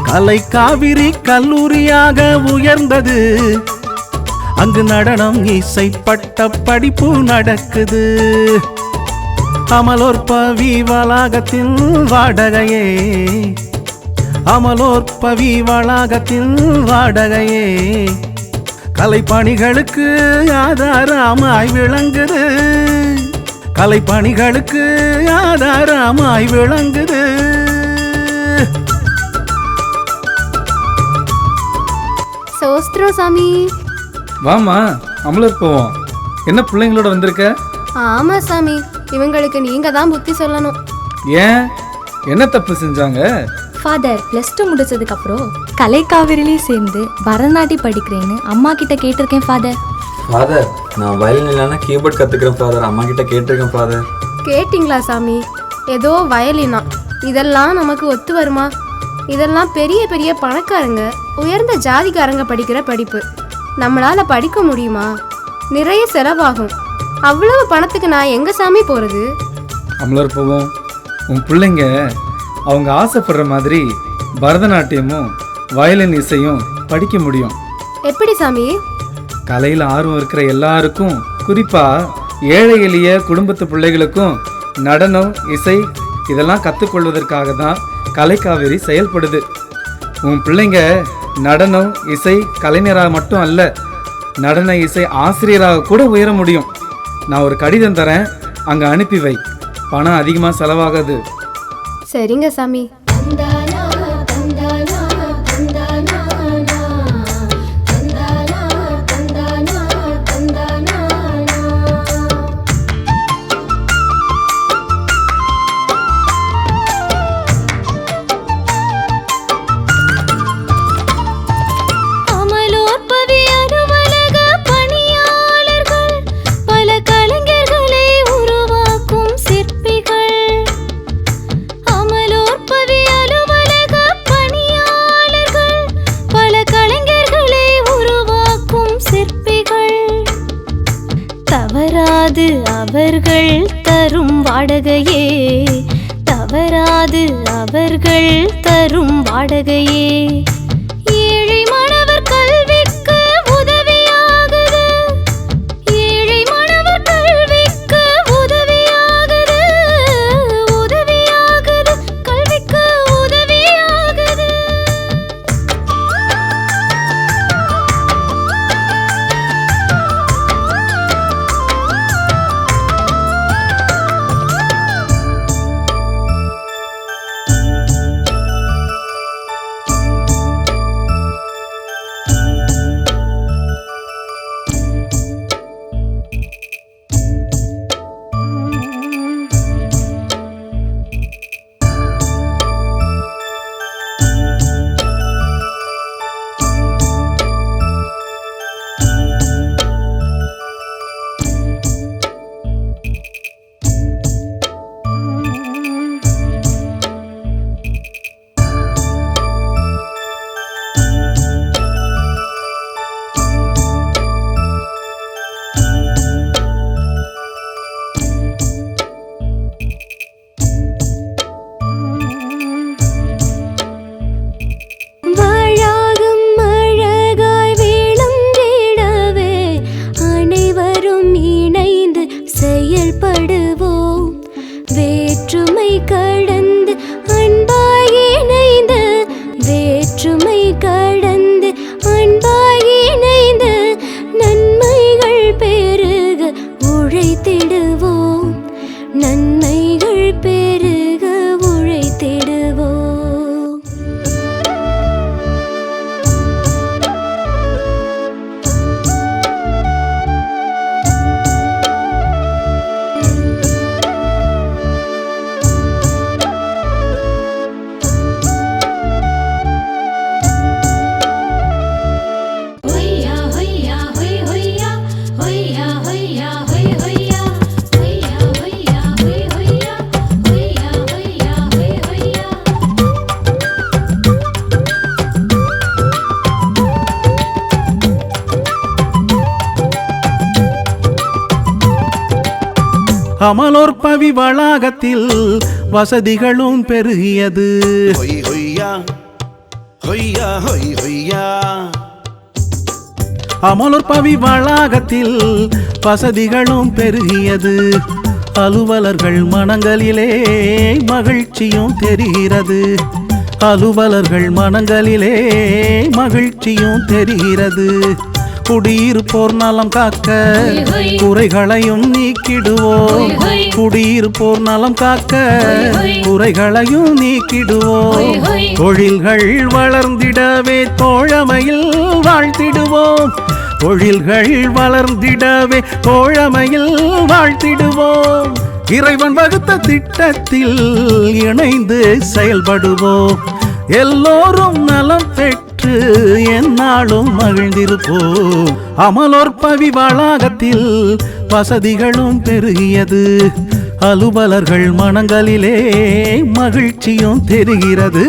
கலைக்காவிரி கல்லூரியாக உயர்ந்தது. அங்கு நடனம், இசை, பட்ட படிப்பு நடக்குது. அமலோற்பவி வளாகத்தின் வாடகையே, அமலோற்பவி வளாகத்தின் வாடகையே
கலைப்பணிகளுக்கு ஆதாரமாய் விளங்குது, கலைப்பணிகளுக்கு ஆதாரமாய் விளங்குது.
சோஸ்திரம் சாமி.
வாமா அமலர் போவோம். என்ன பிள்ளைங்களோட வந்திருக்க?
ஆமா சாமி, இவங்களுக்கு நீங்க தான் புத்தி சொல்லணும்.
ஏன், என்ன தப்பு செஞ்சாங்க?
ஃபாதர் +2 முடிச்சதுக்கு அப்புறம் கலைக்காவிரிலே சேர்ந்து பரதநாட்டியம் படிக்கிறேன்னு அம்மா கிட்ட கேட்டிருக்கேன் ஃபாதர்.
ஃபாதர் நான் வயலின் இல்லைன்னா கீபோர்ட் கற்றுக்கிறேன் ஃபாதர், அம்மா கிட்ட கேட்டிருக்கேன் ஃபாதர்.
கேட்டிங்களா சாமி? ஏதோ வயலினா, இதெல்லாம் நமக்கு ஒத்து வருமா? இதெல்லாம் பெரிய பெரிய பணக்காரங்க, உயர்ந்த ஜாதிக்காரங்க படிக்கிற படிப்பு. நம்மளால படிக்க முடியுமா? நிறைய செலவாகும். அவ்வளவு பணத்துக்கு நான் எங்க சாமி போறது?
அமலர் போவோம். உன் பிள்ளைங்க அவங்க ஆசைப்படுற மாதிரி பரதநாட்டியமும் வயலின் இசையும் படிக்க முடியும்.
எப்படி சாமி?
கலையில் ஆர்வம் இருக்கிற எல்லாருக்கும், குறிப்பா ஏழை எளிய குடும்பத்து பிள்ளைகளுக்கும் நடனம் இசை இதெல்லாம் கற்றுக்கொள்வதற்காக தான் கலைக்காவிரி செயல்படுது. உன் பிள்ளைங்க நடனம் இசை கலைஞராக மட்டும் அல்ல, நடன இசை ஆசிரியராக கூட உயர முடியும். நான் ஒரு கடிதம் தரேன், அங்கே அனுப்பி வை. பணம் அதிகமாக செலவாகாது.
சரிங்க சாமி.
தவறாது அவர்கள் தரும் வாடகையே, தவறாது அவர்கள் தரும் வாடகையே. ஏழை மாணவர் கல்விக்கு உதவியாகுது, ஏழை மாணவர் கல்விக்கு உதவியாகுது, உதவியாகுது, கல்விக்கு உதவியாகுது.
அமலோர் பவி வளாகத்தில் வசதிகளும் பெருகியது. அமலோர் பவி வளாகத்தில் வசதிகளும் பெருகியது. அலுவலர்கள் மனங்களிலே மகிழ்ச்சியும் தெரிகிறது, அலுவலர்கள் மனங்களிலே மகிழ்ச்சியும் தெரிகிறது.
குடியிருப்போர் நலம் காக்க குறைகளையும் நீக்கிடுவோம். குடியிருப்போர் நலம் காக்க குறைகளையும் நீக்கிடுவோம். தொழில்கள் வளர்ந்திடவே தோழமையில் வாழ்த்திடுவோம். தொழில்கள் வளர்ந்திடவே தோழமையில் வாழ்த்திடுவோம். இறைவன் வகுத்த திட்டத்தில் இணைந்து செயல்படுவோம். எல்லோரும் நலம் பெற்று எந்நாளும் மகிழ்ந்திருப்போம். அமலோற்பவி வளாகத்தில் வசதிகளும் பெருகியது. அலுவலர்கள் மனங்களிலே மகிழ்ச்சியும் தெரிகிறது.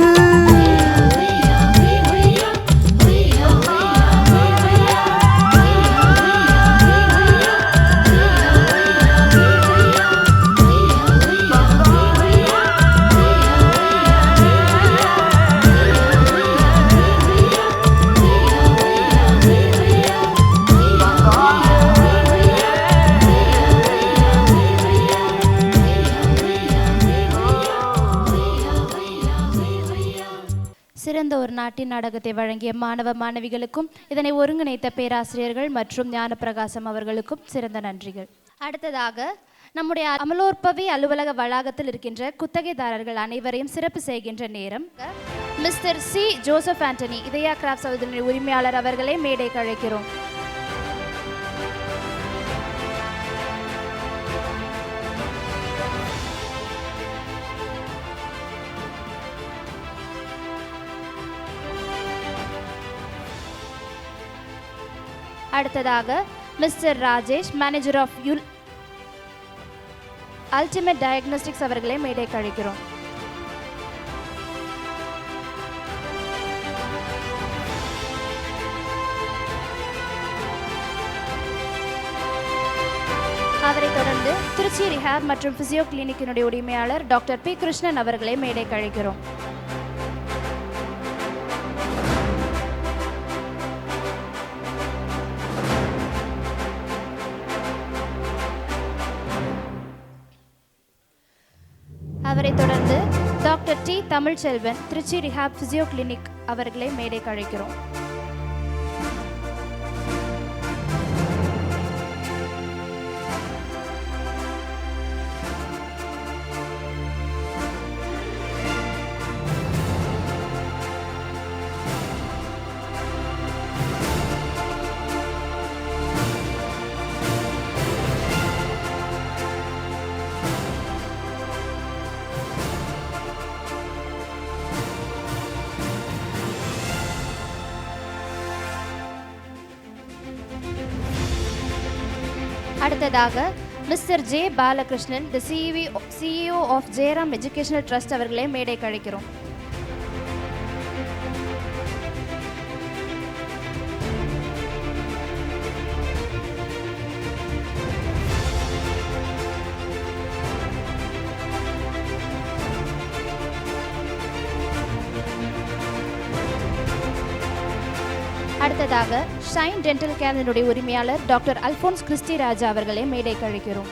சிறந்த ஒரு நாட்டின் நாடகத்தை வழங்கிய மாணவ மாணவிகளுக்கும் இதனை ஒருங்கிணைத்த பேராசிரியர்கள் மற்றும் ஞானப்பிரகாசம் அவர்களுக்கும் சிறந்த நன்றிகள். அடுத்ததாக நம்முடைய அமலோற்பவி அலுவலக வளாகத்தில் இருக்கின்ற குத்தகைதாரர்கள் அனைவரையும் சிறப்பு செய்கின்ற நேரம். Mister C Joseph Antony Idhaya crafts அவர்களின் உரிமையாளர் அவர்களை மேடைக்கு அழைக்கிறோம். அடுத்ததாக mister Rajesh manager of ultimate diagnostics அவர்களை மேடைக்கு அழைக்கிறோம். அவரை தொடர்ந்து திருச்சி ரிஹாப் மற்றும் பிசியோ கிளினிக்கினுடைய உரிமையாளர் டாக்டர் பி கிருஷ்ணன் அவர்களை மேடைக்கு அழைக்கிறோம். அவரை தொடர்ந்து doctor T Tamilselvan Trichy rehab physio clinic அவர்களை மேடைக்கு அழைக்கிறோம். அடுத்ததாக mister J Balakrishnan the CEO of Jayaram educational trust அவர்களை மேடைக்கு அழைக்கிறோம். அடுத்ததாக ஷைன் டென்டல் கேரினுடைய உரிமையாளர் டாக்டர் அல்போன்ஸ் கிறிஸ்டி ராஜா அவர்களை மேடைக்கு அழைக்கிறோம்.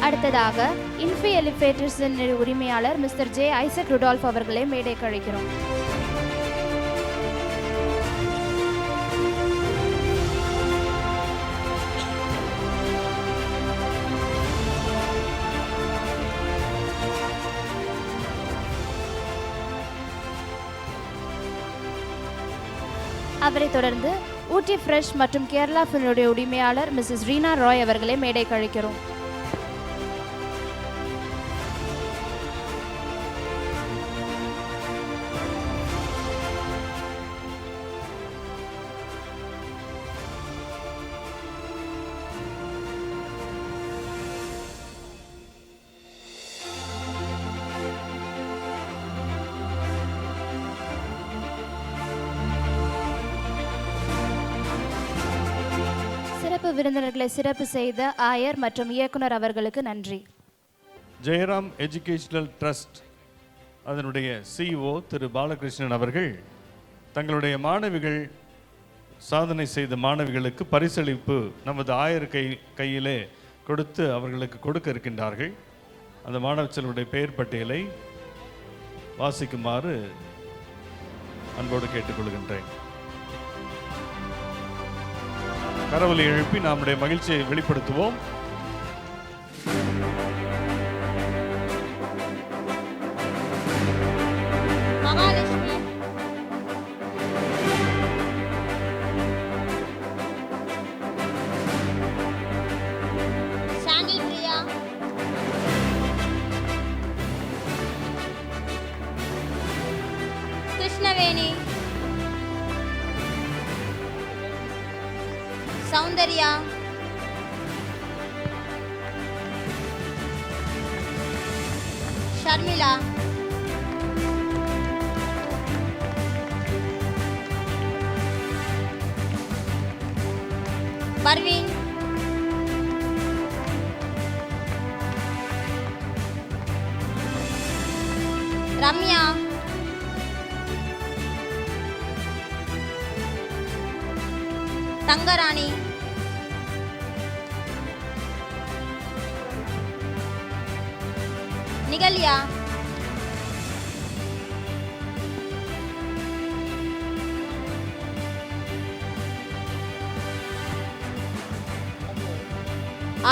அடுத்ததாக இன்ஃபி எலிவேட்டர்ஸ் உரிமையாளர் மிஸ்டர் ஜே ஐசக் ருடால்ஃப் அவர்களை மேடைக்கு அழைக்கிறோம். அவரை தொடர்ந்து ஊட்டி ஃப்ரெஷ் மற்றும் கேரளா ஃபில்னுடைய உரிமையாளர் மிஸ்ஸஸ் ரீனா ராய் அவர்களை மேடைக்கு அழைக்கிறோம். சிறப்பு விருந்தினர்களை சிறப்பு செய்த ஆயர் மற்றும் இயக்குனர் அவர்களுக்கு நன்றி.
ஜெயராம் எஜுகேஷனல் ட்ரஸ்ட் அதனுடைய CEO திரு பாலகிருஷ்ணன் அவர்கள் தங்களுடைய மாணவிகள் சாதனை செய்த மாணவிகளுக்கு பரிசளிப்பு நமது ஆயர் கையிலே கொடுத்து அவர்களுக்கு கொடுக்க இருக்கின்றார்கள். அந்த மாணவர்களுடைய பெயர் பட்டியலை வாசிக்குமாறு அன்போடு கேட்டுக்கொள்கின்றேன். கரவொலி எழுப்பி நம்முடைய மகிழ்ச்சியை வெளிப்படுத்துவோம்.
மகாலட்சுமி, சாண்டில் பிரியா, கிருஷ்ணவேணி, சௌந்தர்யா, ஷர்மிளா, பர்வீன், ரம்யா, தங்கராணி, நிகல்யா,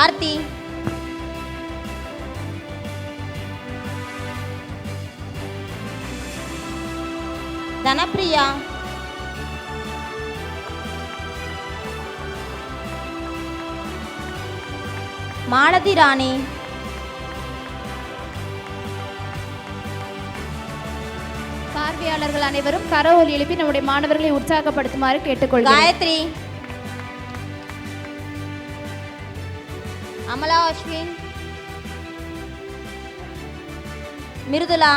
ஆர்த்தி, தனப்பிரியா, மாலதி ராணி,
பார்வையாளர்கள் அனைவரும் கரவொலி எழுப்பி நம்முடைய மாணவர்களை உற்சாகப்படுத்துமாறு கேட்டுக்கொள்கிறேன்.
காயத்ரி, அமலா அஸ்வின், மிருதுலா,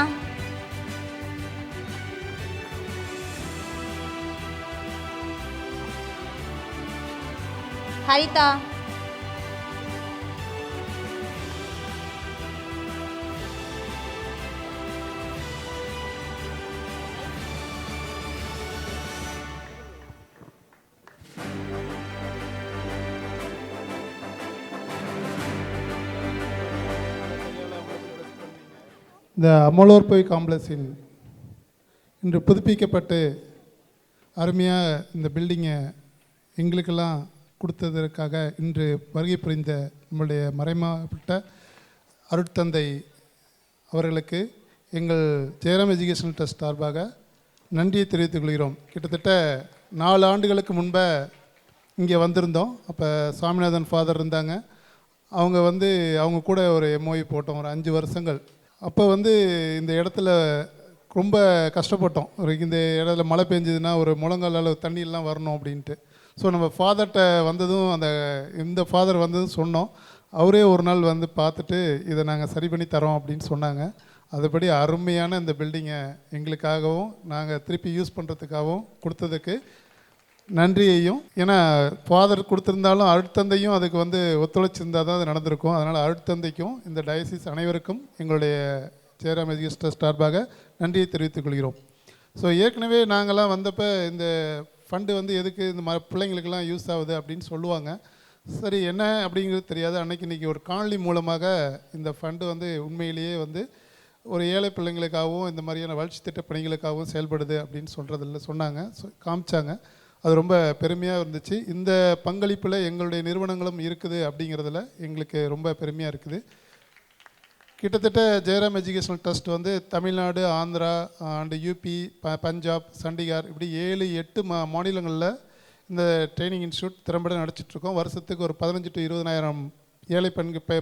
ஹரிதா,
இந்த அமலோற்பை காம்ப்ளெக்ஸின் இன்று புதுப்பிக்கப்பட்டு அருமையாக இந்த பில்டிங்கை எங்களுக்கெல்லாம் கொடுத்ததற்காக இன்று வருகை புரிந்த நம்முடைய மறைமாவட்ட அருட்தந்தை அவர்களுக்கு எங்கள் ஜெயராம் எஜுகேஷனல் ட்ரஸ்ட் சார்பாக நன்றியை தெரிவித்துக் கொள்கிறோம். கிட்டத்தட்ட 4 ஆண்டுகளுக்கு முன்பே இங்கே வந்திருந்தோம். அப்போ சாமிநாதன் ஃபாதர் இருந்தாங்க. அவங்க கூட ஒரு MOU போட்டோம், ஒரு 5 வருஷங்கள். அப்போ இந்த இடத்துல ரொம்ப கஷ்டப்பட்டோம். இந்த இடத்துல மழை பெஞ்சதுன்னா ஒரு முழங்கால் அளவு தண்ணியெல்லாம் வரணும் அப்படின்ட்டு. ஸோ நம்ம ஃபாதர்கிட்ட வந்ததும் இந்த ஃபாதர் வந்ததும் சொன்னோம். அவரே ஒரு நாள் பார்த்துட்டு இதை நாங்கள் சரி பண்ணி தரோம் அப்படின்னு சொன்னாங்க. அதுபடி அருமையான இந்த பில்டிங்கை எங்களுக்காகவும் நாங்கள் திருப்பி யூஸ் பண்ணுறதுக்காகவும் கொடுத்ததுக்கு நன்றியையும், ஏன்னா ஃபாதர் கொடுத்துருந்தாலும் அருட்தந்தையும் அதுக்கு ஒத்துழைச்சிருந்தால் தான் அது நடந்திருக்கும். அதனால் அருட்தந்தைக்கும் இந்த டயசிஸ் அனைவருக்கும் எங்களுடைய ஜெயராம் எஜுகேஷன் ட்ரஸ்ட் சார்பாக நன்றியை தெரிவித்துக் கொள்கிறோம். ஸோ ஏற்கனவே நாங்கள்லாம் வந்தப்போ இந்த ஃபண்டு எதுக்கு இந்த பிள்ளைங்களுக்கெல்லாம் யூஸ் ஆகுது அப்படின்னு சொல்லுவாங்க. சரி என்ன அப்படிங்கிறது தெரியாது. இன்றைக்கி ஒரு காணொளி மூலமாக இந்த ஃபண்டு உண்மையிலேயே ஒரு ஏழை பிள்ளைங்களுக்காகவும் இந்த மாதிரியான வளர்ச்சி திட்ட பணிகளுக்காகவும் செயல்படுது அப்படின்னு சொன்னாங்க, காமிச்சாங்க. அது ரொம்ப பெருமையாக இருந்துச்சு. இந்த பங்களிப்பில் எங்களுடைய நிறுவனங்களும் இருக்குது அப்படிங்கிறதுல எங்களுக்கு ரொம்ப பெருமையாக இருக்குது. கிட்டத்தட்ட Jayaram educational trust Tamil Nadu, Andhra and UP, Punjab, Chandigarh இப்படி 7-8 மாநிலங்களில் இந்த ட்ரைனிங் இன்ஸ்டியூட் திறம்பட நடத்திட்டுருக்கோம். வருஷத்துக்கு ஒரு 15 to 20,000 ஏழை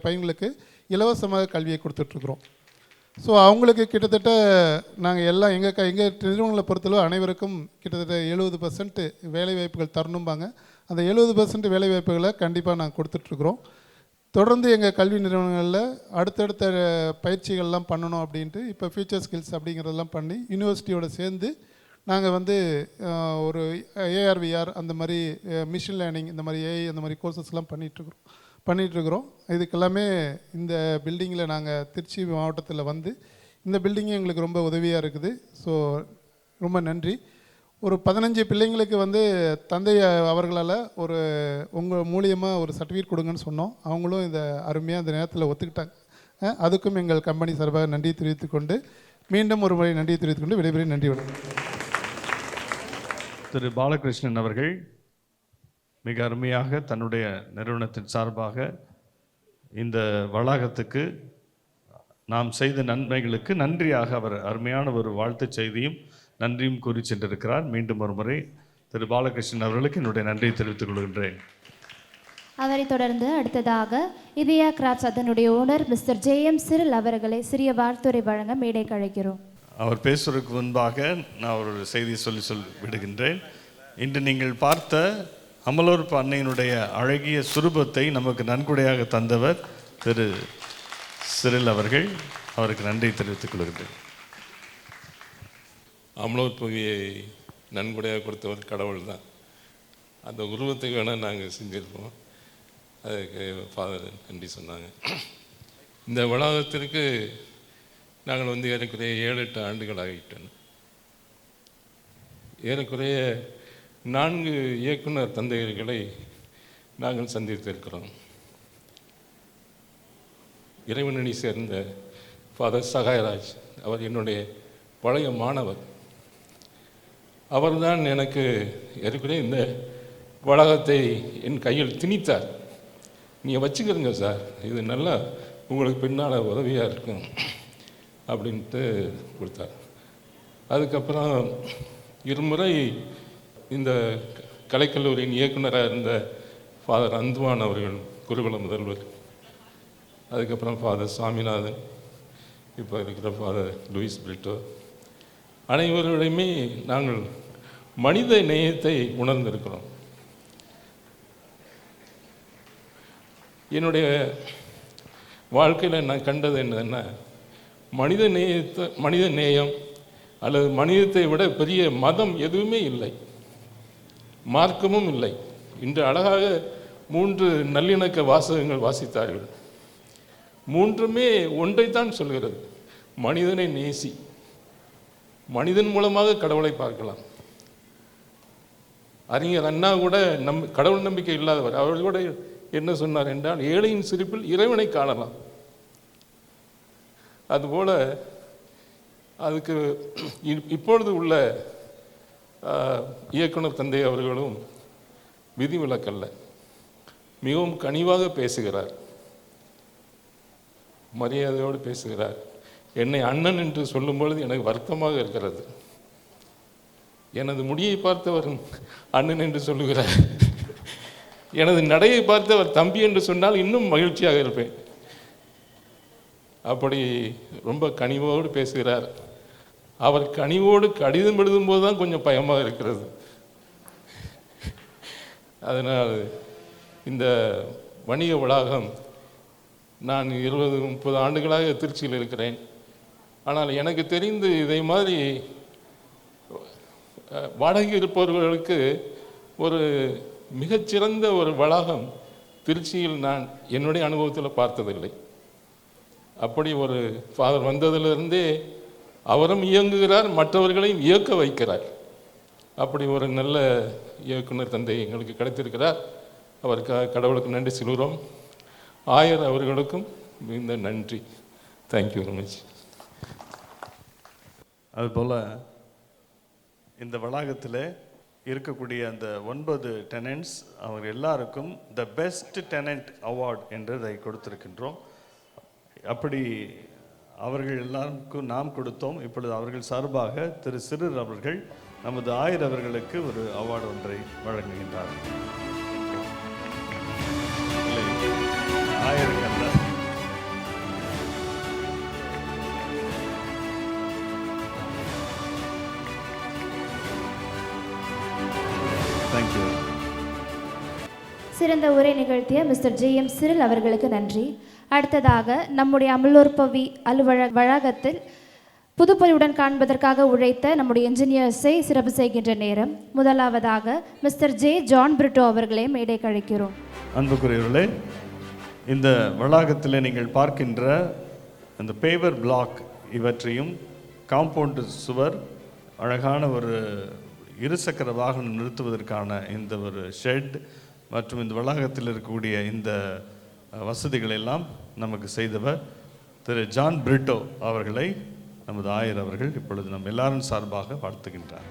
பையன்களுக்கு இலவசமாக கல்வியை கொடுத்துட்ருக்குறோம். ஸோ அவங்களுக்கு கிட்டத்தட்ட நாங்கள் எல்லாம் எங்கள் நிறுவனங்களை பொறுத்தளவு அனைவருக்கும் கிட்டத்தட்ட 70% வேலைவாய்ப்புகள் தரணும்பாங்க. அந்த 70% வேலைவாய்ப்புகளை கண்டிப்பாக நாங்கள் கொடுத்துட்ருக்குறோம். தொடர்ந்து எங்கள் கல்வி நிறுவனங்களில் அடுத்தடுத்த பயிற்சிகள்லாம் பண்ணணும் அப்படின்ட்டு இப்போ ஃபியூச்சர் ஸ்கில்ஸ் அப்படிங்கிறதெல்லாம் பண்ணி யூனிவர்சிட்டியோடு சேர்ந்து நாங்கள் ஒரு AR VR அந்த மாதிரி மிஷின் லேர்னிங் இந்த மாதிரி AI அந்த மாதிரி கோர்சஸ்லாம் பண்ணிகிட்ருக்குறோம். பண்ணிகிட்ருக்குறோம். இதுக்கெல்லாமே இந்த பில்டிங்கில் நாங்கள் திருச்சி மாவட்டத்தில் வந்து இந்த பில்டிங்கு எங்களுக்கு ரொம்ப உதவியாக இருக்குது. ஸோ ரொம்ப நன்றி. ஒரு 15 பிள்ளைங்களுக்கு வந்து தந்தை அவர்களால் ஒரு உங்கள் மூலியமாக ஒரு சர்டிஃபிகேட் கொடுங்கன்னு சொன்னோம். அவங்களும் இந்த அருமையாக அந்த நேரத்தில் ஒத்துக்கிட்டாங்க. அதுக்கும் எங்கள் கம்பெனி சார்பாக நன்றி தெரிவித்துக்கொண்டு மீண்டும் ஒரு முறை நன்றி தெரிவித்துக்கொண்டு விடைபெறும். நன்றி வணக்கம்.
திரு பாலகிருஷ்ணன் அவர்கள் மிக அருமையாக தன்னுடைய நிறுவனத்தின் சார்பாக இந்த வளாகத்துக்கு நாம் செய்த நன்மைகளுக்கு நன்றியாக அவர் அருமையான ஒரு வாழ்த்துச் செய்தியும் நன்றியும் கூறி சென்றிருக்கிறார். மீண்டும் ஒரு முறை திரு பாலகிருஷ்ணன் அவர்களுக்கு என்னுடைய நன்றியை தெரிவித்துக் கொள்கின்றேன்.
அவரை தொடர்ந்து அடுத்ததாக இதயா கிராப்ஸ் அதனுடைய ஓனர் மிஸ்டர் JM சிரில் அவர்களை சிறிய வாழ்த்துரை வழங்க மேடைக்கு அழைக்கிறோம்.
அவர் பேசுவதற்கு முன்பாக நான் ஒரு செய்தியை சொல்லி விடுகின்றேன். இன்று நீங்கள் பார்த்த அமலோற்பு அன்னையினுடைய அழகிய சுரூபத்தை நமக்கு நன்கொடையாக தந்தவர் திரு சிரில் அவர்கள். அவருக்கு நன்றி தெரிவித்துக் கொள்கின்றேன்.
அமலோற்புவியை நன்கொடையாக கொடுத்தவர் கடவுள் தான். அந்த உருவத்துக்கு வேணால் நாங்கள் செஞ்சுருப்போம். அதுக்கு ஃபாதர் நன்றி சொன்னாங்க. இந்த வளாகத்திற்கு நாங்கள் வந்து ஏறக்குறைய 7-8 ஆண்டுகள் ஆகிட்டோம். ஏறக்குறைய 4 இயக்குனர் தந்தையர்களை நாங்கள் சந்தித்திருக்கிறோம். இறைவனடி சேர்ந்த ஃபாதர் சகாயராஜ் அவர் என்னுடைய பழைய மாணவர். அவர்தான் எனக்கு ஏற்கனவே இந்த வளாகத்தை என் கையில் திணித்தார். நீங்கள் வச்சுக்கிறீங்க சார், இது நல்லா உங்களுக்கு பின்னால் உதவியாக இருக்கும் அப்படின்ட்டு கொடுத்தார். அதுக்கப்புறம் இருமுறை இந்த கலைக்கல்லூரியின் இயக்குனராக இருந்த ஃபாதர் அந்துவான் அவர்கள் குருகுல முதல்வர், அதுக்கப்புறம் ஃபாதர் சாமிநாதன், இப்போ இருக்கிற ஃபாதர் லூயிஸ் பிரிட்டோ, அனைவருடையுமே நாங்கள் மனித நேயத்தை உணர்ந்திருக்கிறோம். என்னுடைய வாழ்க்கையில் நான் கண்டது என்னன்னா, மனித நேயம் அல்லது மனிதத்தை விட பெரிய மதம் எதுவுமே இல்லை, மார்க்கமும் இல்லை. இன்று அழகாக 3 நல்லிணக்க வாசகங்கள் வாசித்தார்கள். 3மே ஒன்றைத்தான் சொல்கிறது, மனிதனை நேசி. மனிதன் மூலமாக கடவுளை பார்க்கலாம். அறிஞர் அண்ணா கூட கடவுள் நம்பிக்கை இல்லாதவர். அவர் கூட என்ன சொன்னார் என்றால், ஏழையின் சிரிப்பில் இறைவனை காணலாம். அதுபோல அதுக்கு இப்பொழுது உள்ள இயக்குனர் தந்தை அவர்களும் விதிவிலக்கல்ல. மிகவும் கனிவாக பேசுகிறார், மரியாதையோடு பேசுகிறார். என்னை அண்ணன் என்று சொல்லும் பொழுது எனக்கு வருத்தமாக இருக்கிறது. எனது முடியை பார்த்தவர் அண்ணன் என்று சொல்லுகிறார். எனது நடையை பார்த்தவர் தம்பி என்று சொன்னால் இன்னும் மகிழ்ச்சியாக இருப்பேன். அப்படி ரொம்ப கனிவோடு பேசுகிறார். அவர் கனிவோடு கடிதம் எழுதும்போது தான் கொஞ்சம் பயமாக இருக்கிறது. அதனால் இந்த வணிக வளாகம், நான் 20-30 ஆண்டுகளாக திருச்சியில் இருக்கிறேன். ஆனால் எனக்கு தெரிந்து இதை மாதிரி வாடகை இருப்பவர்களுக்கு ஒரு மிகச்சிறந்த ஒரு வளாகம் திருச்சியில் நான் என்னுடைய அனுபவத்தில் பார்த்ததில்லை. அப்படி ஒரு ஃபாதர் வந்ததிலிருந்தே அவரும் இயங்குகிறார், மற்றவர்களையும் இயக்க வைக்கிறார். அப்படி ஒரு நல்ல இயக்குனர் தந்தை எங்களுக்கு கிடைத்திருக்கிறார். அவருக்காக கடவுளுக்கு நன்றி சொல்கிறோம். ஆயர் அவர்களுக்கும் இந்த நன்றி. Thank you very much.
அதுபோல் இந்த வளாகத்தில் இருக்கக்கூடிய அந்த 9 டெனன்ட்ஸ் அவங்க எல்லாருக்கும் த பெஸ்ட் டெனன்ட் அவார்ட் என்று அதை கொடுத்திருக்கின்றோம். அப்படி அவர்கள் எல்லாருக்கும் நாம் கொடுத்தோம். இப்பொழுது அவர்கள் சார்பாக திரு சிறுர் அவர்கள் நமது ஆயர் அவர்களுக்கு ஒரு அவார்டு ஒன்றை வழங்குகின்றார். ஆயர்கள் தேங்க்யூ.
சிறந்த உரை நிகழ்த்திய மிஸ்டர் JM சிரில் அவர்களுக்கு நன்றி. அடுத்ததாக நம்முடைய அமலோற்பவி வளாகத்தில் புதுப்பொலிவுடன் காண்பதற்காக உழைத்த நம்முடைய என்ஜினியர்ஸை சிறப்பு செய்கின்ற நேரம். முதலாவதாக மிஸ்டர் ஜான் பிரிட்டோ அவர்களே மேடை கழிக்கிறோம்.
அன்புக்குரியவர்களே,
இந்த வளாகத்தில் நீங்கள் பார்க்கின்ற அந்த பேவர் பிளாக் இவற்றையும் காம்பவுண்டு சுவர், அழகான ஒரு இருசக்கர வாகனம் நிறுத்துவதற்கான இந்த ஒரு ஷெட் மற்றும் இந்த வளாகத்தில் இருக்கக்கூடிய இந்த வசதிகள் எல்லாம் நமக்கு செய்தவர் திரு ஜான் பிரிட்டோ அவர்களை நமது ஆயர் அவர்கள் இப்பொழுது நம் எல்லாரும் சார்பாக வாழ்த்துகின்றார்.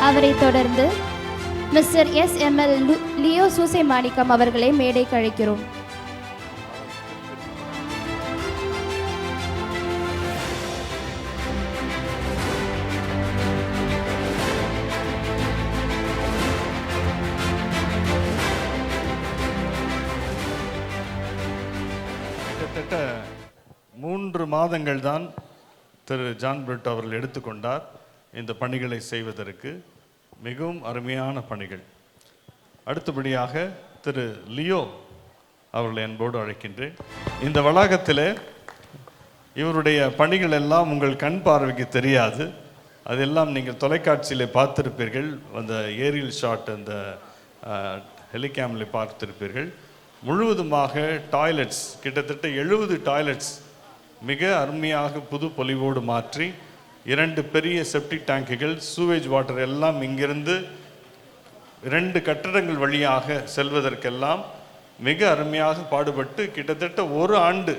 அவரை தொடர்ந்து மிஸ்டர் SML லியோ சூசை மாணிக்கம் அவர்களை மேடைக்கு அழைக்கிறோம்.
கிட்டத்தட்ட 3 மாதங்கள் தான் திரு ஜான் பிரிட்டோ அவர்கள் எடுத்துக்கொண்டார் இந்த பணிகளை செய்வதற்கு. மிகவும் அருமையான பணிகள். அடுத்தபடியாக திரு லியோ அவர்களை அன்போடு அழைக்கின்றேன். இந்த வளாகத்தில் இவருடைய பணிகள் எல்லாம் உங்கள் கண் பார்வைக்கு தெரியாது, அதெல்லாம் நீங்கள் தொலைக்காட்சியில் பார்த்திருப்பீர்கள், அந்த ஏரியல் ஷாட் அந்த ஹெலிகாமில் பார்த்திருப்பீர்கள். முழுவதுமாக டாய்லெட்ஸ், கிட்டத்தட்ட 70 டாய்லெட்ஸ் மிக அருமையாக புது பொலிவோடு மாற்றி 2 பெரிய செப்டிக் டேங்குகள், சூவேஜ் வாட்டர் எல்லாம் இங்கிருந்து 2 கட்டடங்கள் வழியாக செல்வதற்கெல்லாம் மிக அருமையாக பாடுபட்டு கிட்டத்தட்ட 1 ஆண்டு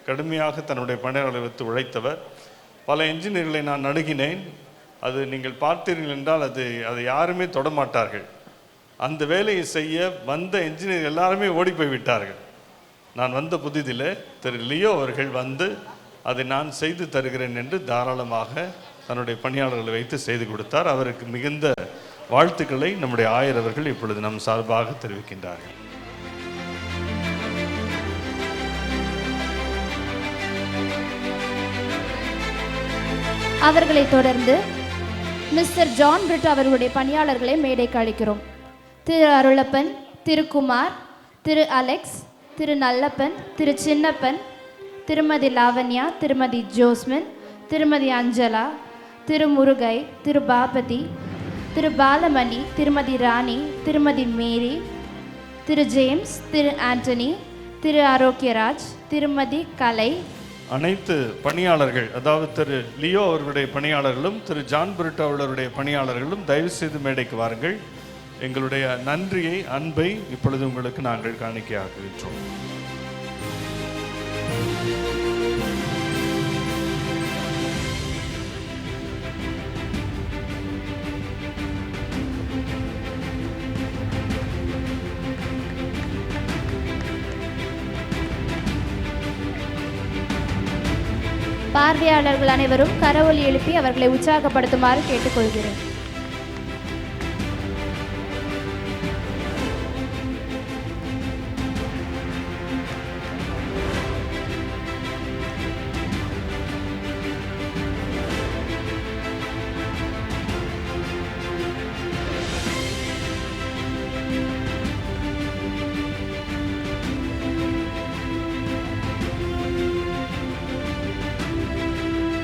கடுமையாக தன்னுடைய பணியாளர்களை வைத்து உழைத்தவர். பல என்ஜினியர்களை நான் அணுகினேன். அது நீங்கள் பார்த்தீர்கள் என்றால் அதை யாருமே தொடமாட்டார்கள். அந்த வேலையை செய்ய வந்த என்ஜினியர் எல்லாருமே ஓடி போய் விட்டார்கள். நான் வந்த புதிதில் திரு லியோ அவர்கள் வந்து அதை நான் செய்து தருகிறேன் என்று தாராளமாக தன்னுடைய பணியாளர்களை வைத்து செய்து கொடுத்தார். அவருக்கு மிகுந்த வாழ்த்துக்களை நம்முடைய ஆயர் அவர்கள் இப்பொழுது நம் சார்பாக தெரிவிக்கின்றார்கள்.
அவர்களை தொடர்ந்து மிஸ்டர் ஜான் பிரிட்டோ அவர்களுடைய பணியாளர்களை மேடைக்கு அழைக்கிறோம். திரு அருளப்பன், திரு குமார், திரு அலெக்ஸ், திரு நல்லப்பன், திரு சின்னப்பன், திருமதி லாவண்யா, திருமதி ஜோஸ்மின், திருமதி அஞ்சலா, திரு முருகை, திரு பாபதி, திரு பாலமணி, திருமதி ராணி, திருமதி மேரி, திரு ஜேம்ஸ், திரு ஆண்டனி, திரு ஆரோக்கியராஜ், திருமதி கலை,
அனைத்து பணியாளர்கள், அதாவது திரு லியோ அவர்களுடைய பணியாளர்களும் திரு ஜான் பிரிட்டோ அவர்களுடைய பணியாளர்களும் தயவு செய்து மேடைக்கு வாருங்கள். எங்களுடைய நன்றியை, அன்பை இப்பொழுது உங்களுக்கு நாங்கள் காணிக்கையாக்குகின்றோம்.
பார்வையாளர்கள் அனைவரும் கரவொலி எழுப்பி அவர்களை உற்சாகப்படுத்துமாறு கேட்டுக்கொள்கிறேன்.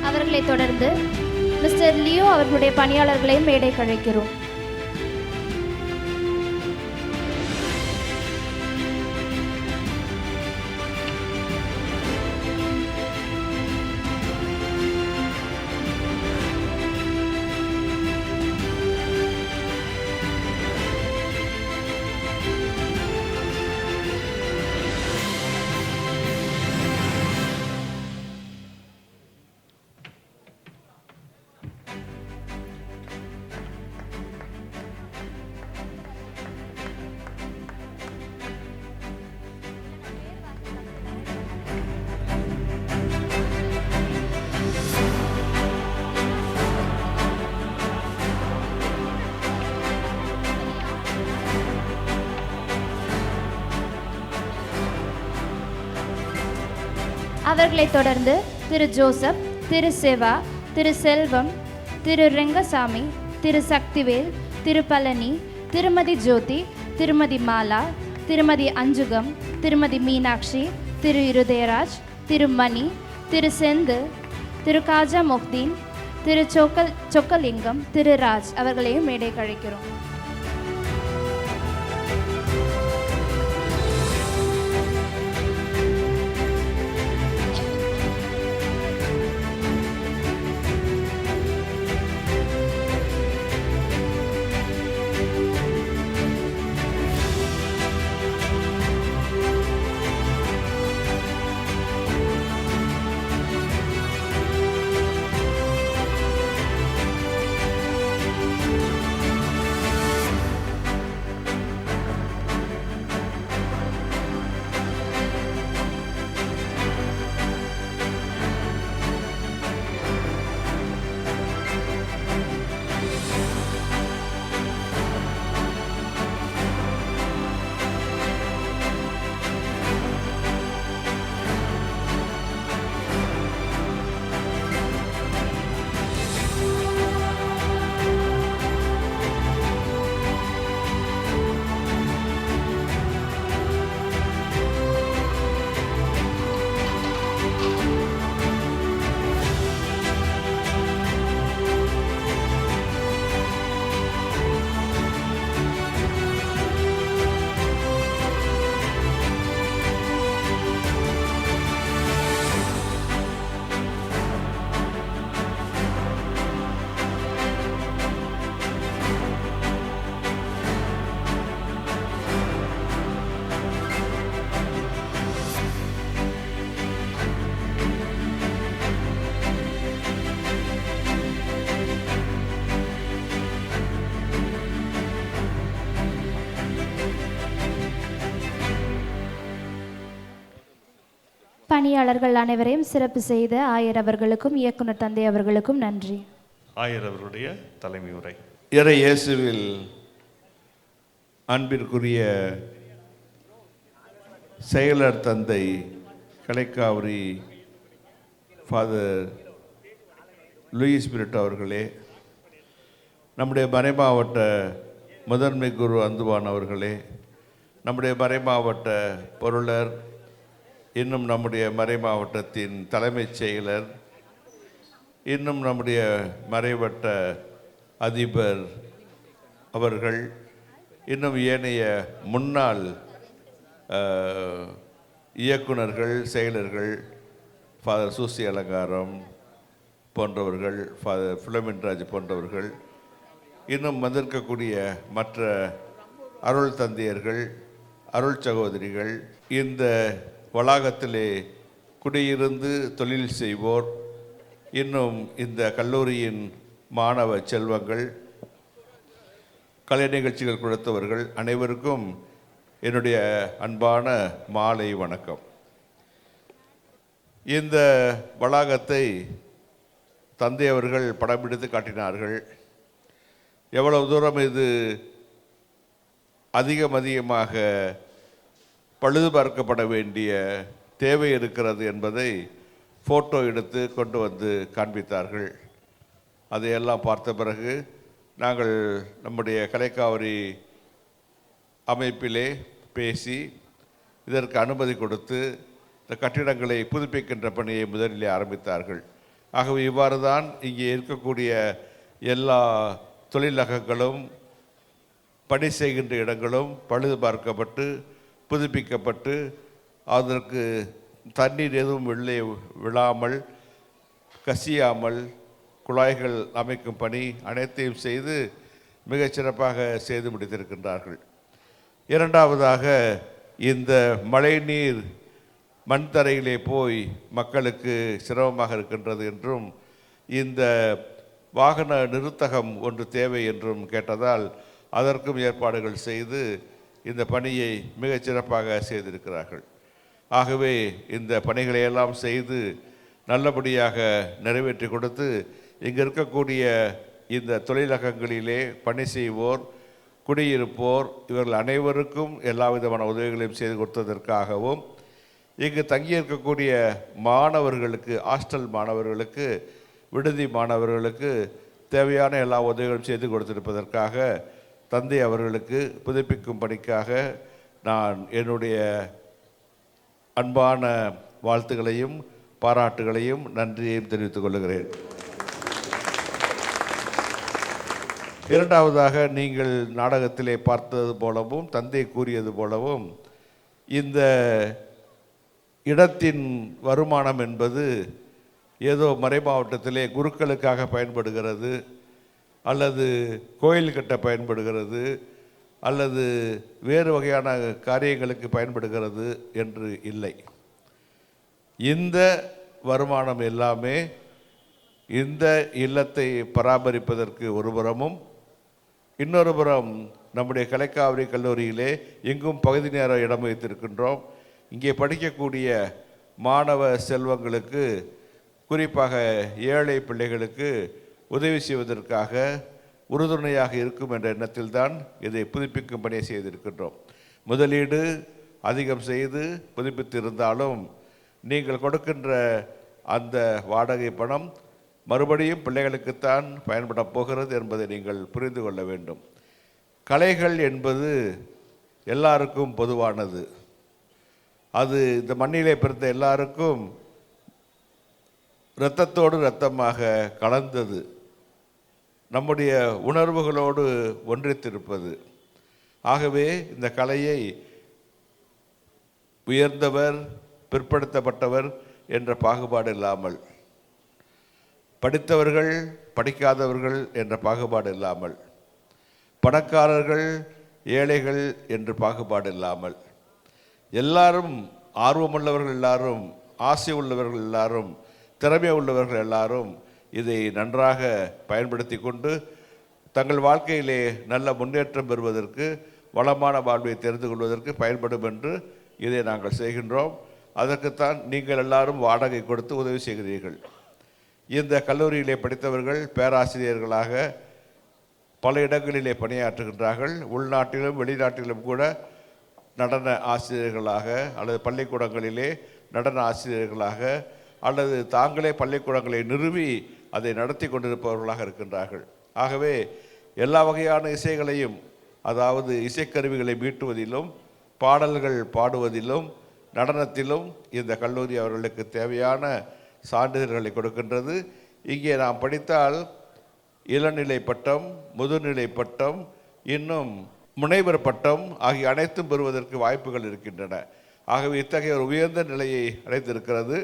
அவர்களை தொடர்ந்து மிஸ்டர் லியோ அவர்களுடைய பணியாளர்களை மேடைக்கு அழைக்கிறோம். அவர்களை தொடர்ந்து திரு ஜோசப், திரு செவா, திரு செல்வம், திரு ரெங்கசாமி, திரு சக்திவேல், திரு பழனி, திருமதி ஜோதி, திருமதி மாலா, திருமதி அஞ்சுகம், திருமதி மீனாட்சி, திரு இருதயராஜ், திரு மணி, திரு செந்தில், திரு காஜா முஃப்தீன், திரு சொக்கலிங்கம், திரு ராஜ் அவர்களையும் மேடைக்கு அழைக்கிறோம். பணியாளர்கள் அனைவரையும் சிறப்பு செய்த ஆயர் அவர்களுக்கும் இயக்குனர் தந்தை அவர்களுக்கும் நன்றி.
ஆயர் அவர்களுடைய தலைமை உரை.
இறை இயேசுவில் அன்பிற்குரிய செயலர் தந்தை கலைக்காவிரி ஃபாதர் லூயிஸ் பிரிட்டோ அவர்களே, நம்முடைய மறைமாவட்ட முதன்மை குரு அந்துவான் அவர்களே, நம்முடைய மறைமாவட்ட பொருளர், இன்னும் நம்முடைய மறைமாவட்டத்தின் தலைமைச் செயலர், இன்னும் நம்முடைய மறைவட்ட அதிபர் அவர்கள், இன்னும் ஏனைய முன்னாள் இயக்குனர்கள், செயலர்கள், ஃபாதர் சூசி அலங்காரம் போன்றவர்கள், ஃபாதர் பிலோமின்ராஜ் போன்றவர்கள், இன்னும் வந்திருக்கக்கூடிய மற்ற அருள் தந்தையர்கள், அருள் சகோதரிகள், இந்த வளாகத்திலே குடியிருந்து தொழில் செய்வோர், இன்னும் இந்த கல்லூரியின் மாணவ செல்வங்கள், கலை நிகழ்ச்சிகள் கொடுத்தவர்கள் அனைவருக்கும் என்னுடைய அன்பான மாலை வணக்கம். இந்த வளாகத்தை தந்தை அவர்கள் படம் பிடித்து காட்டினார்கள். எவ்வளவு தூரம் இது அதிகமாக பழுது பார்க்கப்பட வேண்டிய தேவை இருக்கிறது என்பதை ஃபோட்டோ எடுத்து கொண்டு வந்து காண்பித்தார்கள். அதையெல்லாம் பார்த்த பிறகு நாங்கள் நம்முடைய கலைக்காவிரி அமைப்பிலே பேசி இதற்கு அனுமதி கொடுத்து இந்த கட்டிடங்களை புதுப்பிக்கின்ற பணியை முதலிலே ஆரம்பித்தார்கள். ஆகவே இவ்வாறு தான் இங்கே இருக்கக்கூடிய எல்லா தொழிலகங்களும் பணி செய்கின்ற இடங்களும் பழுது பார்க்கப்பட்டு புதுப்பிக்கப்பட்டு அதற்கு தண்ணீர் எதுவும் விழாமல் கசியாமல் குழாய்கள் அமைக்கும் பணி அனைத்தையும் செய்து மிகச் சிறப்பாக செய்து முடித்திருக்கின்றார்கள். இரண்டாவதாக, இந்த மழைநீர் மண் தரையிலே போய் மக்களுக்கு சிரமமாக இருக்கின்றது என்றும் இந்த வாகன நிறுத்தகம் ஒன்று தேவை என்றும் கேட்டதால் அதற்கும் ஏற்பாடுகள் செய்து இந்த பணியை மிகச் சிறப்பாக செய்திருக்கிறார்கள். ஆகவே இந்த பணிகளையெல்லாம் செய்து நல்லபடியாக நிறைவேற்றி கொடுத்து இங்கே இருக்கக்கூடிய இந்த தொழிலகங்களிலே பணி செய்வோர், குடியிருப்போர், இவர்கள் அனைவருக்கும் எல்லா விதமான உதவிகளையும் செய்து கொடுத்ததற்காகவும் இங்கு தங்கியிருக்கக்கூடிய மாணவர்களுக்கு, ஹாஸ்டல் மாணவர்களுக்கு, விடுதி மாணவர்களுக்கு தேவையான எல்லா உதவிகளும் செய்து கொடுத்திருப்பதற்காக தந்தை அவர்களுக்கு புதுப்பிக்கும் பணிக்காக நான் என்னுடைய அன்பான வாழ்த்துக்களையும் பாராட்டுகளையும் நன்றியையும் தெரிவித்துக் கொள்கிறேன். இரண்டாவதாக, நீங்கள் நாடகத்திலே பார்த்தது போலவும் தந்தை கூறியது போலவும் இந்த இடத்தின் வருமானம் என்பது ஏதோ மறை மாவட்டத்திலே குருக்களுக்காக பயன்படுகிறது, அல்லது கோயில் கட்ட பயன்படுகிறது, அல்லது வேறு வகையான காரியங்களுக்கு பயன்படுகிறது என்று இல்லை. இந்த வருமானம் எல்லாமே இந்த இல்லத்தை பராமரிப்பதற்கு ஒருபுறமும், இன்னொரு புறம் நம்முடைய கலைக்காவிரி கல்லூரியிலே எங்கும் பகுதி நேர இடம் வைத்திருக்கின்றோம். இங்கே படிக்கக்கூடிய மாணவ செல்வங்களுக்கு, குறிப்பாக ஏழை பிள்ளைகளுக்கு உதவி செய்வதற்காக உறுதுணையாக இருக்கும் என்ற எண்ணத்தில்தான் இதை புதுப்பிக்கும் பணியை செய்திருக்கின்றோம். முதலீடு அதிகம் செய்து புதுப்பித்திருந்தாலும் நீங்கள் கொடுக்கின்ற அந்த வாடகை பணம் மறுபடியும் பிள்ளைகளுக்குத்தான் பயன்பட போகிறது என்பதை நீங்கள் புரிந்து கொள்ள வேண்டும். கலைகள் என்பது எல்லாருக்கும் பொதுவானது. அது இந்த மண்ணிலே பிறந்த எல்லாருக்கும் இரத்தத்தோடு இரத்தமாக கலந்தது, நம்முடைய உணர்வுகளோடு ஒன்றித்திருப்பது. ஆகவே இந்த கலையை உயர்ந்தவர் பிற்படுத்தப்பட்டவர் என்ற பாகுபாடு இல்லாமல், படித்தவர்கள் படிக்காதவர்கள் என்ற பாகுபாடு இல்லாமல், பணக்காரர்கள் ஏழைகள் என்று பாகுபாடு இல்லாமல், எல்லாரும் ஆர்வமுள்ளவர்கள் எல்லாரும், ஆசை உள்ளவர்கள் எல்லாரும், திறமை உள்ளவர்கள் எல்லாரும் இதை நன்றாக பயன்படுத்தி கொண்டு தங்கள் வாழ்க்கையிலே நல்ல முன்னேற்றம் பெறுவதற்கு, வளமான வாழ்வை தெரிந்து கொள்வதற்கு பயன்படும் என்று இதை நாங்கள் செய்கின்றோம். அதற்குத்தான் நீங்கள் எல்லாரும் வாடகை கொடுத்து உதவி செய்கிறீர்கள். இந்த கல்லூரியிலே படித்தவர்கள் பேராசிரியர்களாக பல இடங்களிலே பணியாற்றுகின்றார்கள். உள்நாட்டிலும் வெளிநாட்டிலும் கூட நடன ஆசிரியர்களாக, அல்லது பள்ளிக்கூடங்களிலே நடன ஆசிரியர்களாக, அல்லது தாங்களே பள்ளிக்கூடங்களை நிறுவி அதை நடத்தி கொண்டிருப்பவர்களாக இருக்கின்றார்கள். ஆகவே எல்லா வகையான இசைகளையும், அதாவது இசைக்கருவிகளை மீட்டுவதிலும், பாடல்கள் பாடுவதிலும், நடனத்திலும் இந்த கல்லூரி அவர்களுக்கு தேவையான சான்றிதழ்களை கொடுக்கின்றது. இங்கே நாம் படித்தால் இளநிலை பட்டம், முதுநிலை பட்டம், இன்னும் முனைவர் பட்டம் ஆகிய அனைத்தும் பெறுவதற்கு வாய்ப்புகள் இருக்கின்றன. ஆகவே இத்தகைய ஒரு உயர்ந்த நிலையை அடைந்திருக்கிறது.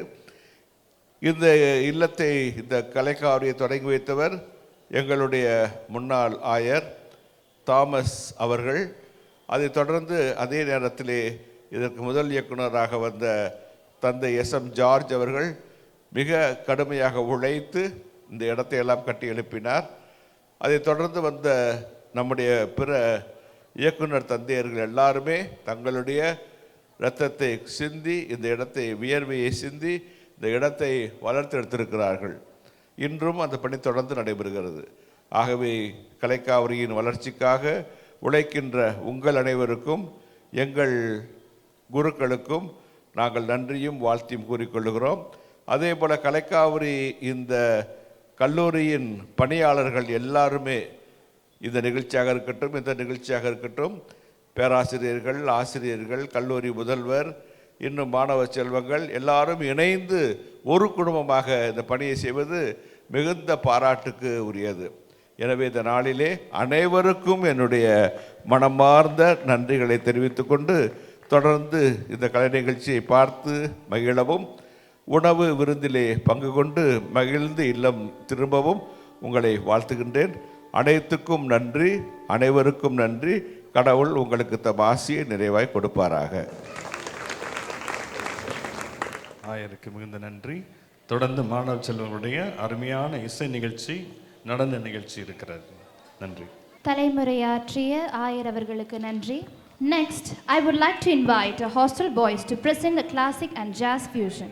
இந்த இல்லத்தை, இந்த கலைக்காவிரியை தொடங்கி வைத்தவர் எங்களுடைய முன்னாள் ஆயர் தாமஸ் அவர்கள். அதைத் தொடர்ந்து அதே நேரத்திலே இதற்கு முதல் இயக்குநராக வந்த தந்தை எஸ்எம் ஜார்ஜ் அவர்கள் மிக கடுமையாக உழைத்து இந்த இடத்தை எல்லாம் கட்டி எழுப்பினார். அதைத் தொடர்ந்து வந்த நம்முடைய பிற இயக்குனர் தந்தையர்கள் எல்லாருமே தங்களுடைய இரத்தத்தை சிந்தி, இந்த இடத்தை, வியர்வையை சிந்தி இந்த இடத்தை வளர்த்தெடுத்திருக்கிறார்கள். இன்றும் அந்த பணி தொடர்ந்து நடைபெறுகிறது. ஆகவே கலைக்காவிரியின் வளர்ச்சிக்காக உழைக்கின்ற உங்கள் அனைவருக்கும், எங்கள் குருக்களுக்கும் நாங்கள் நன்றியும் வாழ்த்தையும் கூறிக்கொள்கிறோம். அதே போல் கலைக்காவிரி இந்த கல்லூரியின் பணியாளர்கள் எல்லாருமே, இந்த நிகழ்ச்சியாக இருக்கட்டும், இந்த நிகழ்ச்சியாக இருக்கட்டும், பேராசிரியர்கள், ஆசிரியர்கள், கல்லூரி முதல்வர், இன்னும் மாணவ செல்வங்கள் எல்லாரும் இணைந்து ஒரு குடும்பமாக இந்த பணியை செய்வது மிகுந்த பாராட்டுக்கு உரியது. எனவே இந்த நாளிலே அனைவருக்கும் என்னுடைய மனமார்ந்த நன்றிகளை தெரிவித்துக் கொண்டு, தொடர்ந்து இந்த கலை நிகழ்ச்சியை பார்த்து மகிழவும், உணவு விருந்திலே பங்கு கொண்டு மகிழ்ந்து இல்லம் திரும்பவும் உங்களை வாழ்த்துகின்றேன். அனைத்துக்கும் நன்றி, அனைவருக்கும் நன்றி. கடவுள் உங்களுக்கு தம் ஆசியை நிறைவாய் கொடுப்பாராக.
ஆயருக்கு மிகுந்த நன்றி. தொடர்ந்து மாணவ செல்வங்களுடைய அருமையான இசை நிகழ்ச்சி, நடன நிகழ்ச்சி இருக்கிறது. நன்றி.
தலைமுறையாற்றிய ஆயர் அவர்களுக்கு நன்றி. Next, I would like to invite our hostel boys to present the classic and jazz fusion.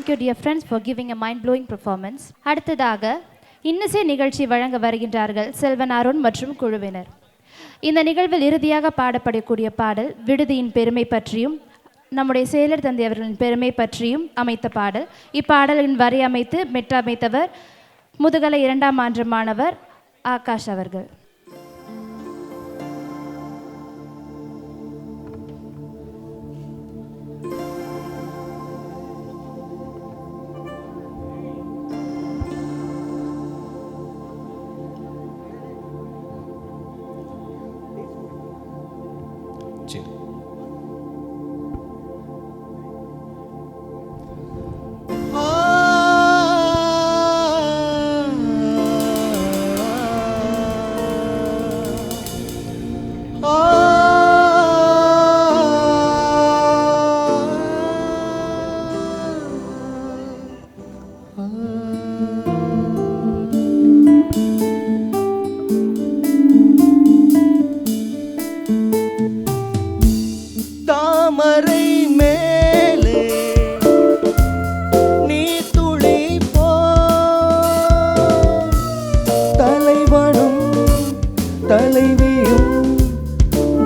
you dear friends for giving a mind-blowing performance. அடுத்ததாக இன்னிசை நிகழ்ச்சி வழங்க வருகின்றார்கள் செல்வன் அருண் மற்றும் குழுவினர். இந்த நிகழ்வில் இறுதியாக பாடப்படக்கூடிய பாடல் விடுதியின் பெருமை பற்றியும் நம்முடைய செயலர் தந்தை அவர்களின் பெருமை பற்றியும் அமைத்த பாடல். இப்பாடலின் வரி அமைத்து மெட்டமைத்தவர் முதுகலை 2ஆம் ஆண்டு மாணவர் ஆகாஷ் அவர்கள்.
தாமரை மேலே நீ துளி போ தலைவனும் தலைவியும்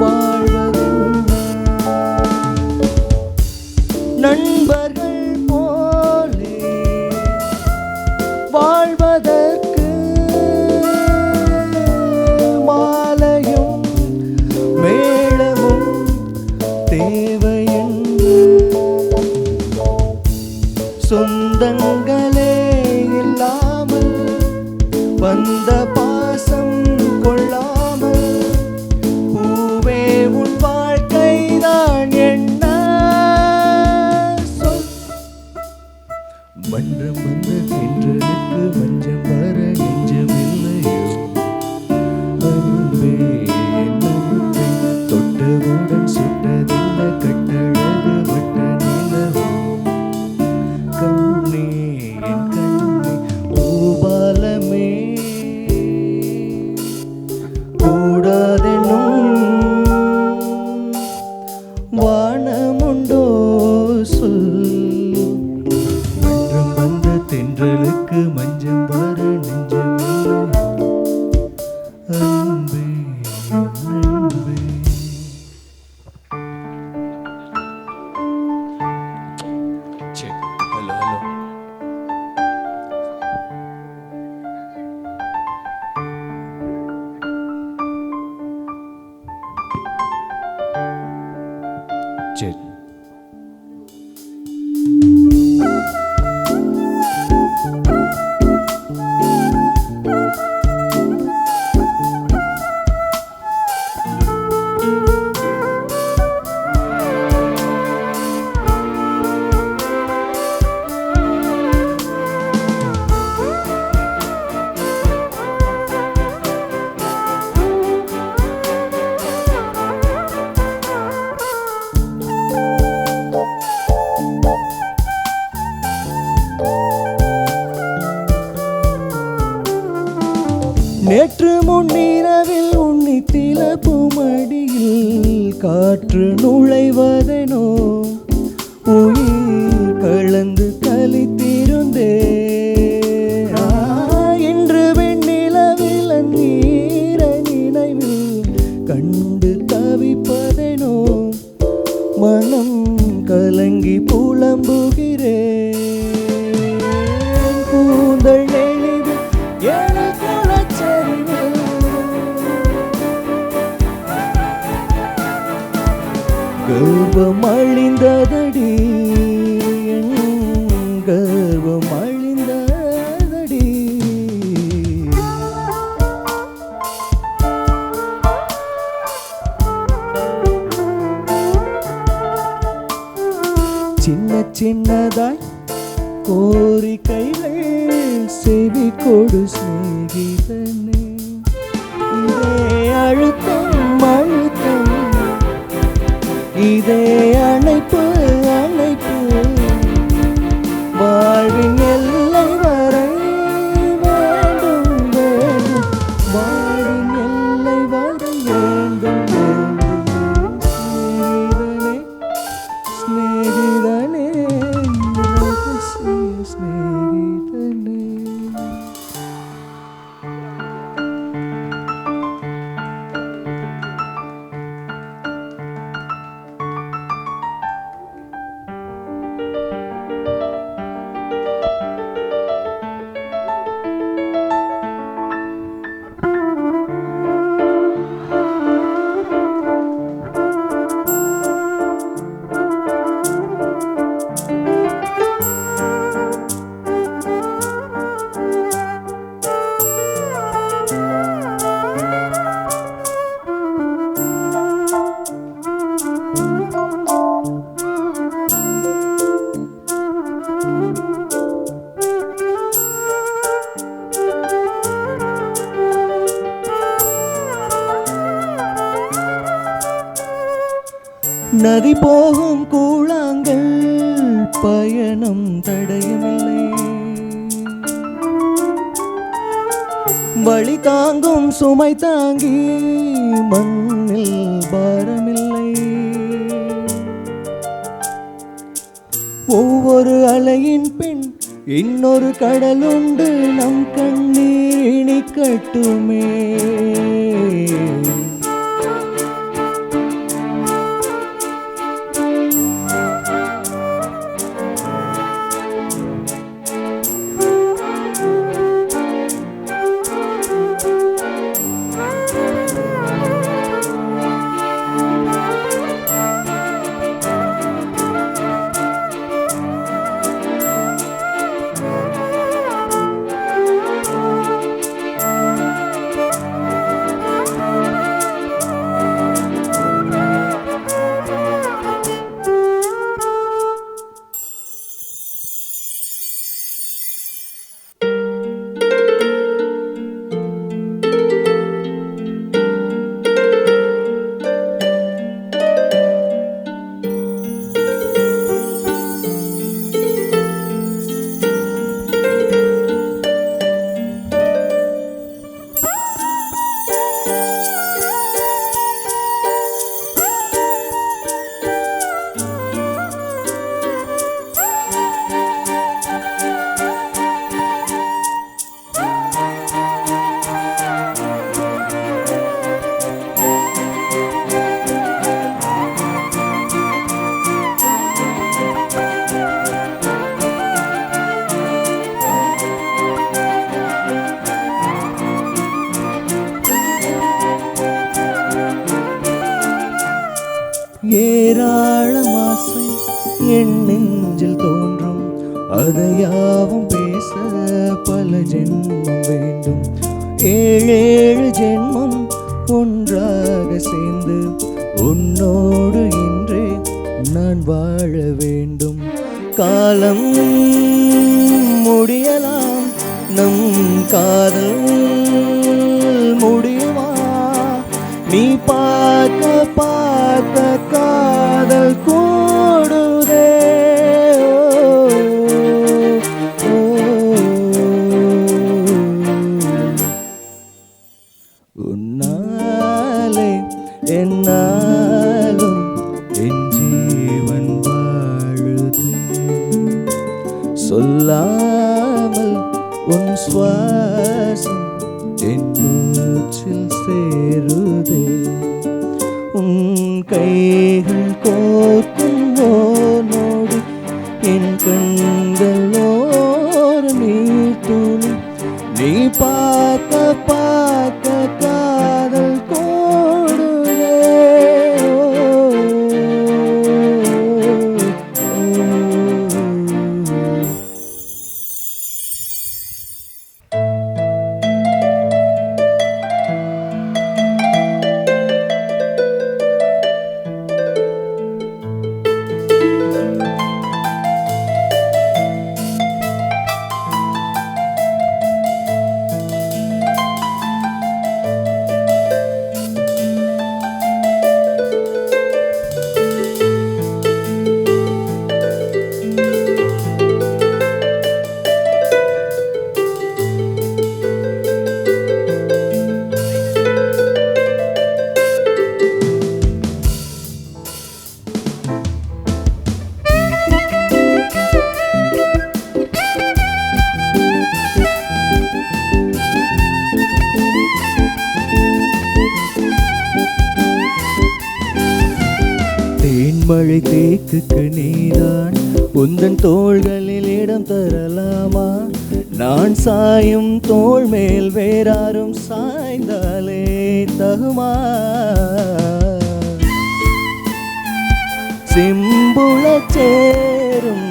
வாழ்வதென்ன நண்பர்கள் போலே வாழ்வதற்கு மாலையும் மேளமும் தேவையென்று சொந்தங்களே இல்லாமல் வந்த பாசம் கொள்ளாமல் பூவே உன் வாழ்க்கைதான் என்ன சொல் மன்றம் வந்த தென்றலுக்கு மஞ்சம் வர நெஞ்சமில்லையோ அன்பே என் அன்பே தொட்டவுடன் சுட்டதென்ன கட்டழகு வட்ட நிலவோ கண்ணே என் கண்ணே பூபாலமே கூடாதெனும் வானமுண்டோ சொல் மன்றம் வந்த தென்றலுக்கு மஞ்சம் வர நெஞ்சமில்லை அன்பே அன்பே ஹலோ ஹலோ சரி நேற்று முன்னிரவில் உன்னித்தில பூமடியில் காற்று நுழைவதெனோ உயிர் கலந்து கலித்திருந்தே இன்று வெண்ணிலவில் நீர நினைவில் கண்டு தவிப்பதெனோ மனம் கலங்கி புலம்புகிறேன் கூந்தல் நெளிது எழு குலச்சரிவு கர்வம் அழிந்ததடி என் கர்வம் அழிந்ததடி சின்ன சின்னதாய் கோரிக்கைகள் செவி கொடு சிநேகிதனே இதே அழுத்தம் அழுத்தம் இதே அணைப்பு அணைப்பு வாழ்வின் எல்லை வரை வேண்டும் வேண்டும் வாழ்வின் எல்லை வரை வேண்டும் வேண்டும் சிநேகிதனே சிநேகிதனே ரகசியம் நதி போகும் கூழாங்கள் பயணம் தடையுமில்லை. வழி தாங்கும் சுமை தாங்கி மண்ணில் பாரமில்லை. ஒவ்வொரு அலையின் பின் இன்னொரு கடலுண்டு நம் கண்ணீர் இனிக்கட்டுமே. ஏராளமாசை என் நெஞ்சில் தோன்றும், அதையாவும் பேச பல ஜென்மம் வேண்டும். 7 ஜென்மம் ஒன்றாக சேர்ந்து உன்னோடு இன்றே நான் வாழ வேண்டும். காலம் முடியலாம், நம் காதல் முடியுமா? நீ பார்க்க பார்க்க காதல் கூடுதே. உன்னாலே என்னாலும் என் ஜீவன் வாழுதே. சொல்லாமல் உன் சுவாசம் என் மூச்சில் சேருதே. உன் கைகள் கோர்க்கும் நோடி என் கண்களோர் நீர் துளி. நீ பார்க்க பார்க்க காதல் கோடுதே. தேன்மழை தேக்குக்கு நீதான் உந்தன் தோள்களில் இடம் தரலாமா? நான் சாயும் தோள் மேல் வேறாரும் சாய்ந்தாலே தகுமா? செம்புளச் சேரும்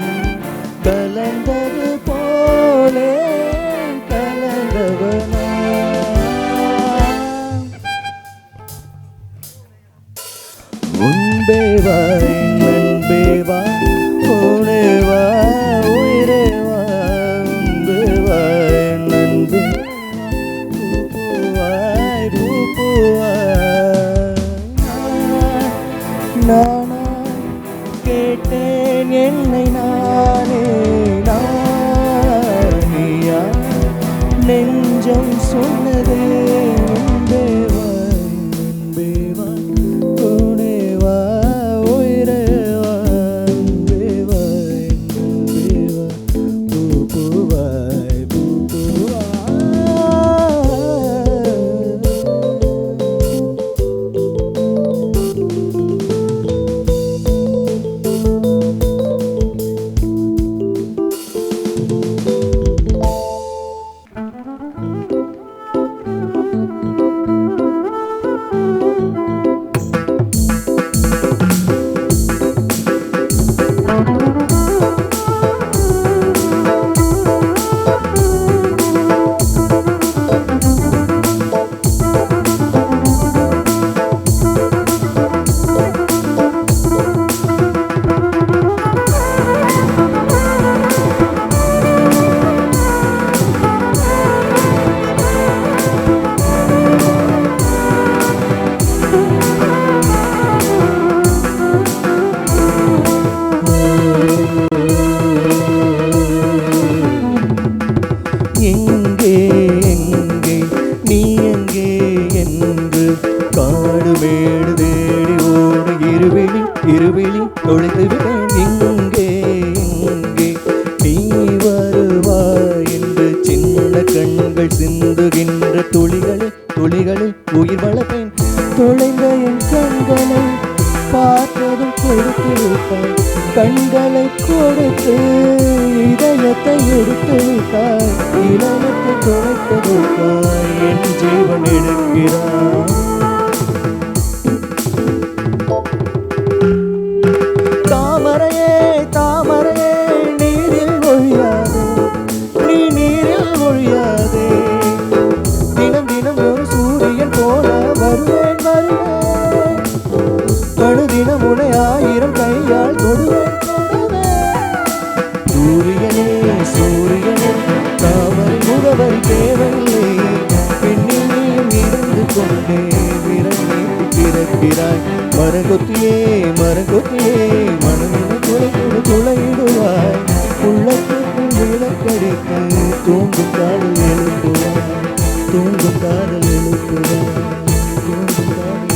கலந்தது போலே கலந்தவனா? முன்பே வா நண்பே வா, ஓடே வா உயிரே வா, முன்பே வா நண்பே பூப்புவாய் பூப்புவாய். நானா கேட்டேன் என்னை நானே நானியா நெஞ்சம் சொன்னதே முன்பேவா முன்பேவா துணேவா உயிரேவா முன்பேவா முன்பேவா பூவாய் பூவா எங்கே எங்கே நீ எங்கே என்று காடு மேடு தேடி ஓடு இருவிழி தொலைத்து விட்டேன் எங்கே எங்கே நீ வருவாய் என்று சின்ன கண்கள் சிந்துகின்ற துளிகளில் உயிர் வளர்ப்பேன் தொலைந்த என் கண்களை பார்த்ததும் கொடுத்து விட்டாய் கண்களை கொடுத்து இதயத்தை எடுத்து விட்டாய் இளமத்தை தொலைத்து விட்டாய் என் ஜீவன் எடுக்கிறாய் தாமரையே தாமரையே நீரில் ஒழியாதே நீ நீரில் ஒழியாதே தினம் தினம் ஒரு சூரியன் போல வருவேன் வருவேன் அணுதினம் உனை 1000 கையால் தொடுவேன் சூரியனே சூரியனே தாமரை முகவரி தேவையில்லை பெண்ணில் நீயும் இருந்து கொண்டே விரல் நீட்டி பிறக்கிறாய் மரங்கொத்தியே மரங்கொத்தியே மனதினை துளையிடுவாய் உள்ளத்துக்குள் விளக்கடித்து தூங்கும் காதல் எழுப்புவாய் தூங்கும் காதல் எழுப்புவாய் தூங்கும் காதல்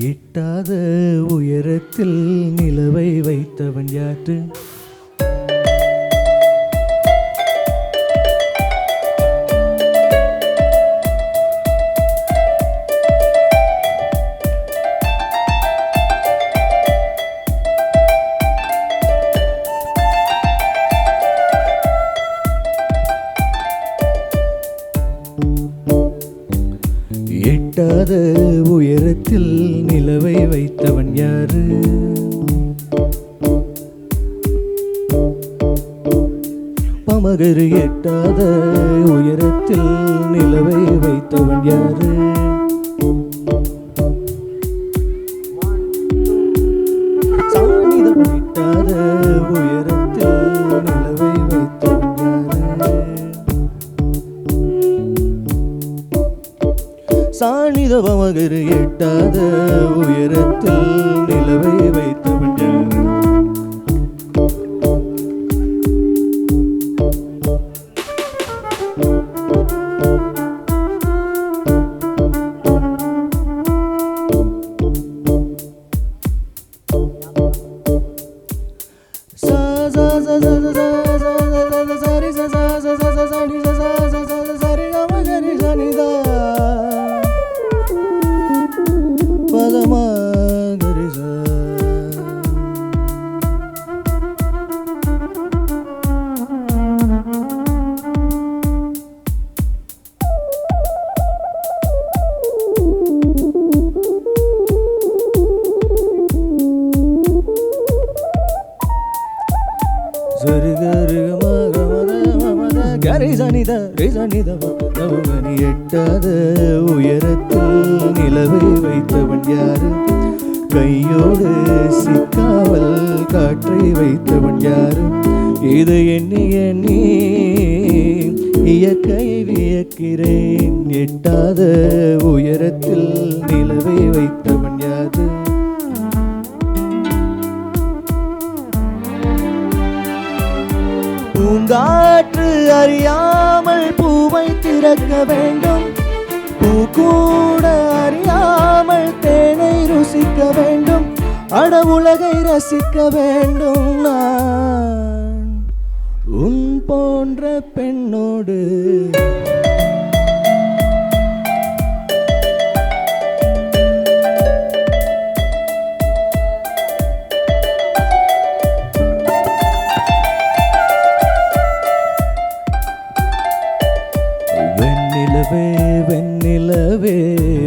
எட்டாத உயரத்தில் நிலவை வைத்தவன் யாற்று எட்டாத உயரத்தில் நிலவை வைத்தவன் யாரு பமகரு எட்டாத உயரத்தில் நிலவை வைத்தவன் யாரு சாநிதம் எட்டாத உயரத்தில் நிலவை வைத்தவன் யாரு சாநித பமகரு எட்டாத உயரத்தில் நிலவை வைத்தவன் யாரு கரி சனித ரிசனித நவமணி எட்டாத உயரத்தில் நிலவை வைத்தவன் யாரு கையோடு சிக்காமல் காற்றை வைத்தவன் யாரு இது எண்ணி எண்ணி இயற்கையை வியக்கிறேன் எட்டாத உயரத்தில் நிலவை வைத்தவன் யாரு பூங்காற்று அறியாமல் பூவை திறக்க வேண்டும் பூ கூட அறியாமல் தேனை ருசிக்க வேண்டும் அட உலகை ரசிக்க வேண்டும் நான் உன் போன்ற பெண்ணோடு வெண்ணிலவே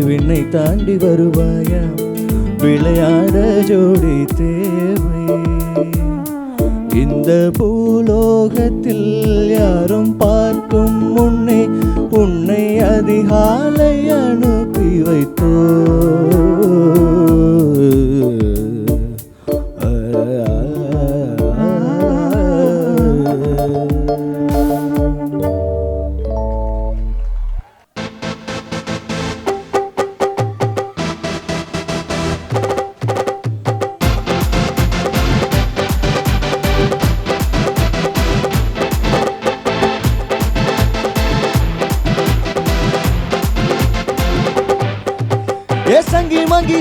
விண்ணை தாண்டி வருவாயா விளையாட ஜோடி தேவை இந்த பூலோகத்தில் யாரும் பார்க்கும் முன்னே உன்னை அதிகாலை அனுப்பி வைத்தோ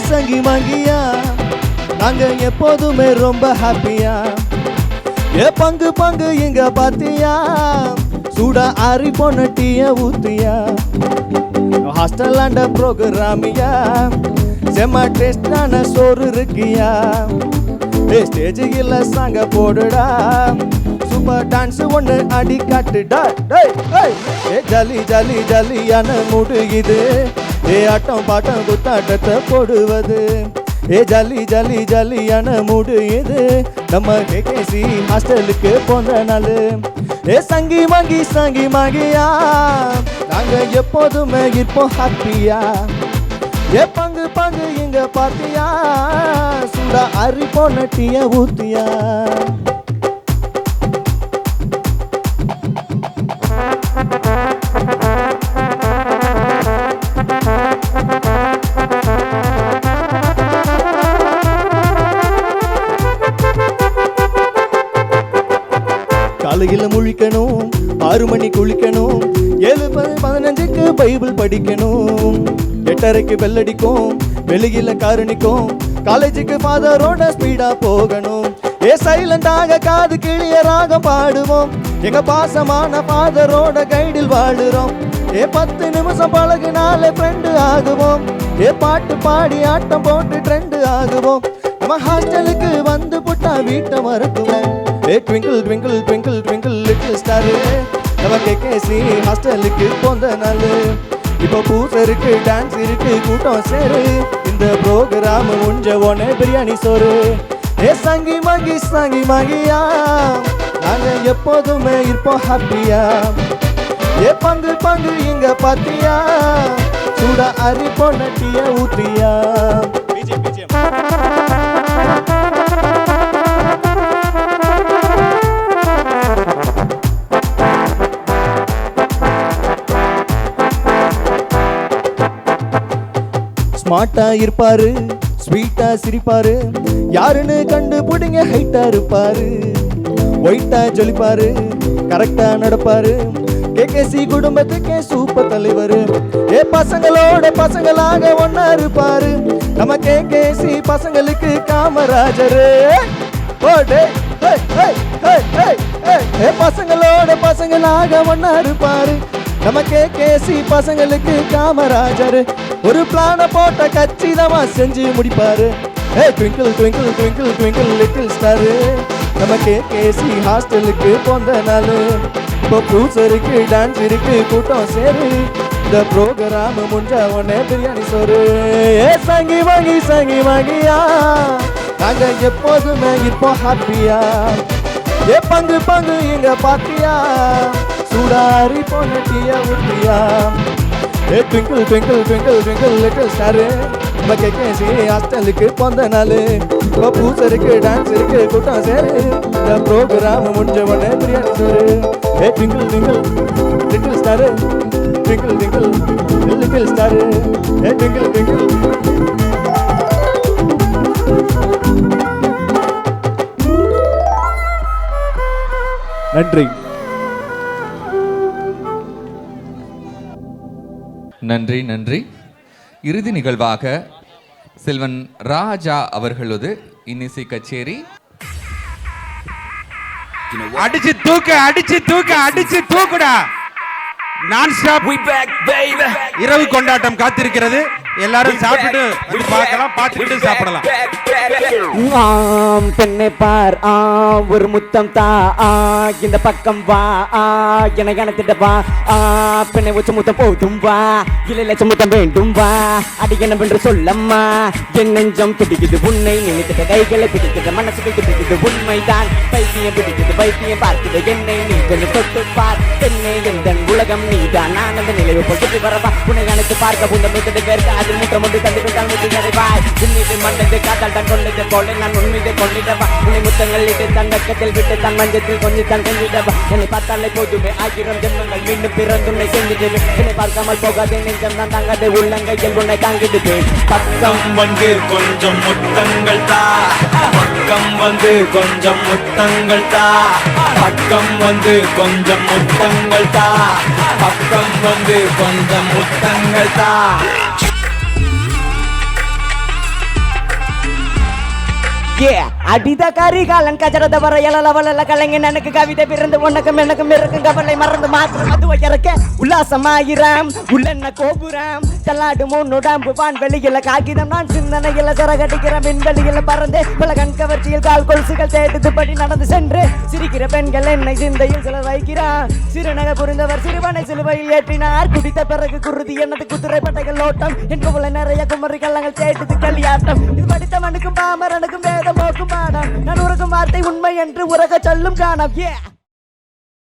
சங்கி மங்கியா நாங்க எப்போதுமே ரொம்ப ஹாப்பியா பங்கு இங்க பாத்தியா சூடா ஆறி போன டீய ஊத்தியா ஹாஸ்டல் ஆண்ட ப்ரோக்ராமியா செம்ம டேஸ்டான சோறு இருக்கியா ஸ்டேஜில் சாங்க போடுடா சூப்பர் டான்ஸ் ஒன்று அடி காட்டுடா ஜலி ஜலி ஜலியான மூடு இது ஆட்டம் பாட்டம் குத்தாட்டத்தை போடுவது ஜலி ஜலி ஜலியான மூடு இது நம்ம கேகேசி ஹாஸ்டலுக்கு போன நாள் சங்கி மாங்கியா நாங்க எப்போதுமே இருப்போம் ஹாப்பியா பங்கு இங்க பாத்தியா சூடா அரி போன டீய ஊத்தியா காலையில முழிக்கணும் 6 மணி குளிக்கணும் 7:15க்கு பைபிள் படிக்கணும் 8:30க்கு பெல் அடிக்கும் வெளியில காரணிக்கும் காலேஜுக்கு ஃபாதரோட ஸ்பீடா போகணும் சைலண்டாக காது கிளியராக பாடுவோம் எங்க பாசமான ஃபாதரோட கைடில் வாழுறோம் 10 நிமிஷம் பழகினாலே ஃப்ரெண்டு ஆகுவோம் பாட்டு பாடி ஆட்டம் போட்டு ட்ரெண்டு ஆகுவோம் நம்ம ஹாஸ்டலுக்கு வந்து புட்டா வீட்டை மறக்குவோம் twinkle twinkle twinkle twinkle little star நம்ம கேகேசி ஹாஸ்டலுக்கு போந்த நாள் இப்போ பூசருக்கு டான்ஸ் இருக்கு கூட்டம் சேரு இந்த ப்ரோக்ராம் முடிஞ்ச உடனே பிரியாணி சோறு சங்கி மாங்கியா நாங்க எப்போதுமே இருப்போம் ஹாப்பியா பங்கு இங்க பாத்தியா சூடா அரி போன டீய ஊத்தியா ஸ்மார்ட்டா இருப்பாரு ஸ்வீட்டா சிரிப்பாரு யாருன்னு கண்டுபிடிங்க ஹைட்டா இருப்பாரு ஒயிட்டா ஜொலிப்பாரு கரெக்டா நடப்பாரு கேகேசி குடும்பத்துக்கே சூப்பர் தலைவர் பசங்களோட பசங்களாக ஒன்னா இருப்பாரு நம்ம கேகேசி பசங்களுக்கு காமராஜரு பசங்களோட பசங்களாக ஒன்னா இருப்பாரு நம்ம கேகேசி பசங்களுக்கு காமராஜர் ஒரு பிளான போட்ட கச்சிதமா செஞ்சு முடிப்பாரு twinkle twinkle twinkle twinkle little star நம்ம கேகேசி ஹாஸ்டலுக்கு போந்த நாள் இப்போ ப்ரூசருக்கு டான்ஸ் இருக்கு கூட்டம் சேரு இந்த ப்ரோக்ராம் முடிஞ்ச உடனே பிரியாணி சோறு சங்கி மாங்கியா நாங்க எப்போதுமே இருப்போம் ஹாப்பியா பங்கு இங்க பாத்தியா சூடாரி போன டீயா ஊத்தியா ஏ twinkle twinkle twinkle twinkle little star நம்ம கேசி ஹாஸ்டலுக்கு போந்த நாள் இப்போ பூசருக்கு டான்ஸ் இருக்கு கூட்டம் சேரு இந்த ப்ரோக்ராம் முடிஞ்ச உடனே பிரியாணி சோறு ஏ twinkle twinkle little star twinkle twinkle little star ஏ ட்விங்கிள் ட்விங்கிள். நன்றி.
நன்றி நன்றி. இறுதி நிகழ்வாக செல்வன் ராஜா அவர்களது இன்னிசை கச்சேரி.
அடிச்சு தூக்கு அடிச்சு தூக்கு அடிச்சு தூக்குடா. நான் ஸ்டாப் இரவு கொண்டாட்டம் காத்திருக்கிறது. எல்லாரும் சாப்பிட்டு பார்க்கலாம், பார்த்துக்கிட்டு சாப்பிடலாம்.
பெண்ணை பார் ஒரு முத்தம் தா இந்த பக்கம் வா என கணத்திட்ட வா பெண்ணை வச்சு முத்தம் போதும் வா இல்லை லட்சம் முத்தம் வேண்டும் வா அடி என்ன என்று சொல்லம்மா என் நெஞ்சம் பிடிக்குது உன்னை நினைக்கிற கைகளை பிடிக்குது மனசுக்கு பிடிக்குது உண்மைதான் பைத்தியம் பிடிக்குது பைத்தியம் பார்க்குது என்னை நீ கொஞ்சம் தொட்டு பார் பெண்ணை எந்த உலகம் நீதான் நான் அந்த நிலையை போட்டு வரவா உன்னை அனைத்து பார்க்க புந்த முத்தத்தை பேருக்கு அதில் முற்றம் ஒன்று கண்டுபிடித்தால் முத்து நிறைவாய் உன்னிது மண்டது காத்தால் தான் கொண்டது போல நான் உண்மையை கொண்டிடவா உன்னை முத்தங்கள் இட்டு தண்டக்கத்தில் விட்டு தன் மஞ்சத்தில் கொஞ்சம் தான் கொண்டிடவா என்னை பார்த்தாலே போதுமே 1000 ஜென்மங்கள் மீண்டும் பிறந்துன்னை செஞ்சிடுவேன் என்னை பார்க்காமல் போகாதே நெஞ்சம் தான் தாங்காதே உள்ளங்கையில் உன்னை தாங்கிடுவேன்
பக்கம் வந்து கொஞ்சம் முத்தங்கள் தா பக்கம் வந்து கொஞ்சம் முத்தங்கள் தா பக்கம் வந்து கொஞ்சம் முத்தங்கள் தா பக்கம் வந்து கொஞ்சம் முத்தங்கள் தா.
அடித கரிகாலன் கஜரத வர எழலவள கலைஞன் எனக்கு கவிதை பிறந்து உனக்கும் எனக்கும் இருக்கும் கவலை மறந்து மாற்றம் அது வைக்கிறக்க உல்லாசமாயிரம் உள்ளென்ன கோபுரம் தள்ளாடும் உன்னுடம்பு வான் வெளியில காகிதம் நான் சிந்தனையில சிறகடிக்கிற விண்வெளியில பறந்து பல கண் கவர்ச்சியில் கால் கொலுசுகள் தேடுது படி நடந்து சென்று சிரிக்கிற பெண்கள் என்னை சிந்தையில் சிலர் வைக்கிறார் சிறுநகை புரிந்தவர் சிறுவனை சிலுவையில் ஏற்றினார் குடித்த பிறகு குருதி என்னது குதிரை பட்டைகள் ஓட்டம் என்பவளை நிறைய குமரி கள்ளங்கள் தேடுது களியாட்டம் இது படித்தவனுக்கும் பாமரனுக்கும் வேதம் போக்கும் பாடம் நான் உறக்கும் வார்த்தை உண்மை என்று உறக சொல்லும் காணம்.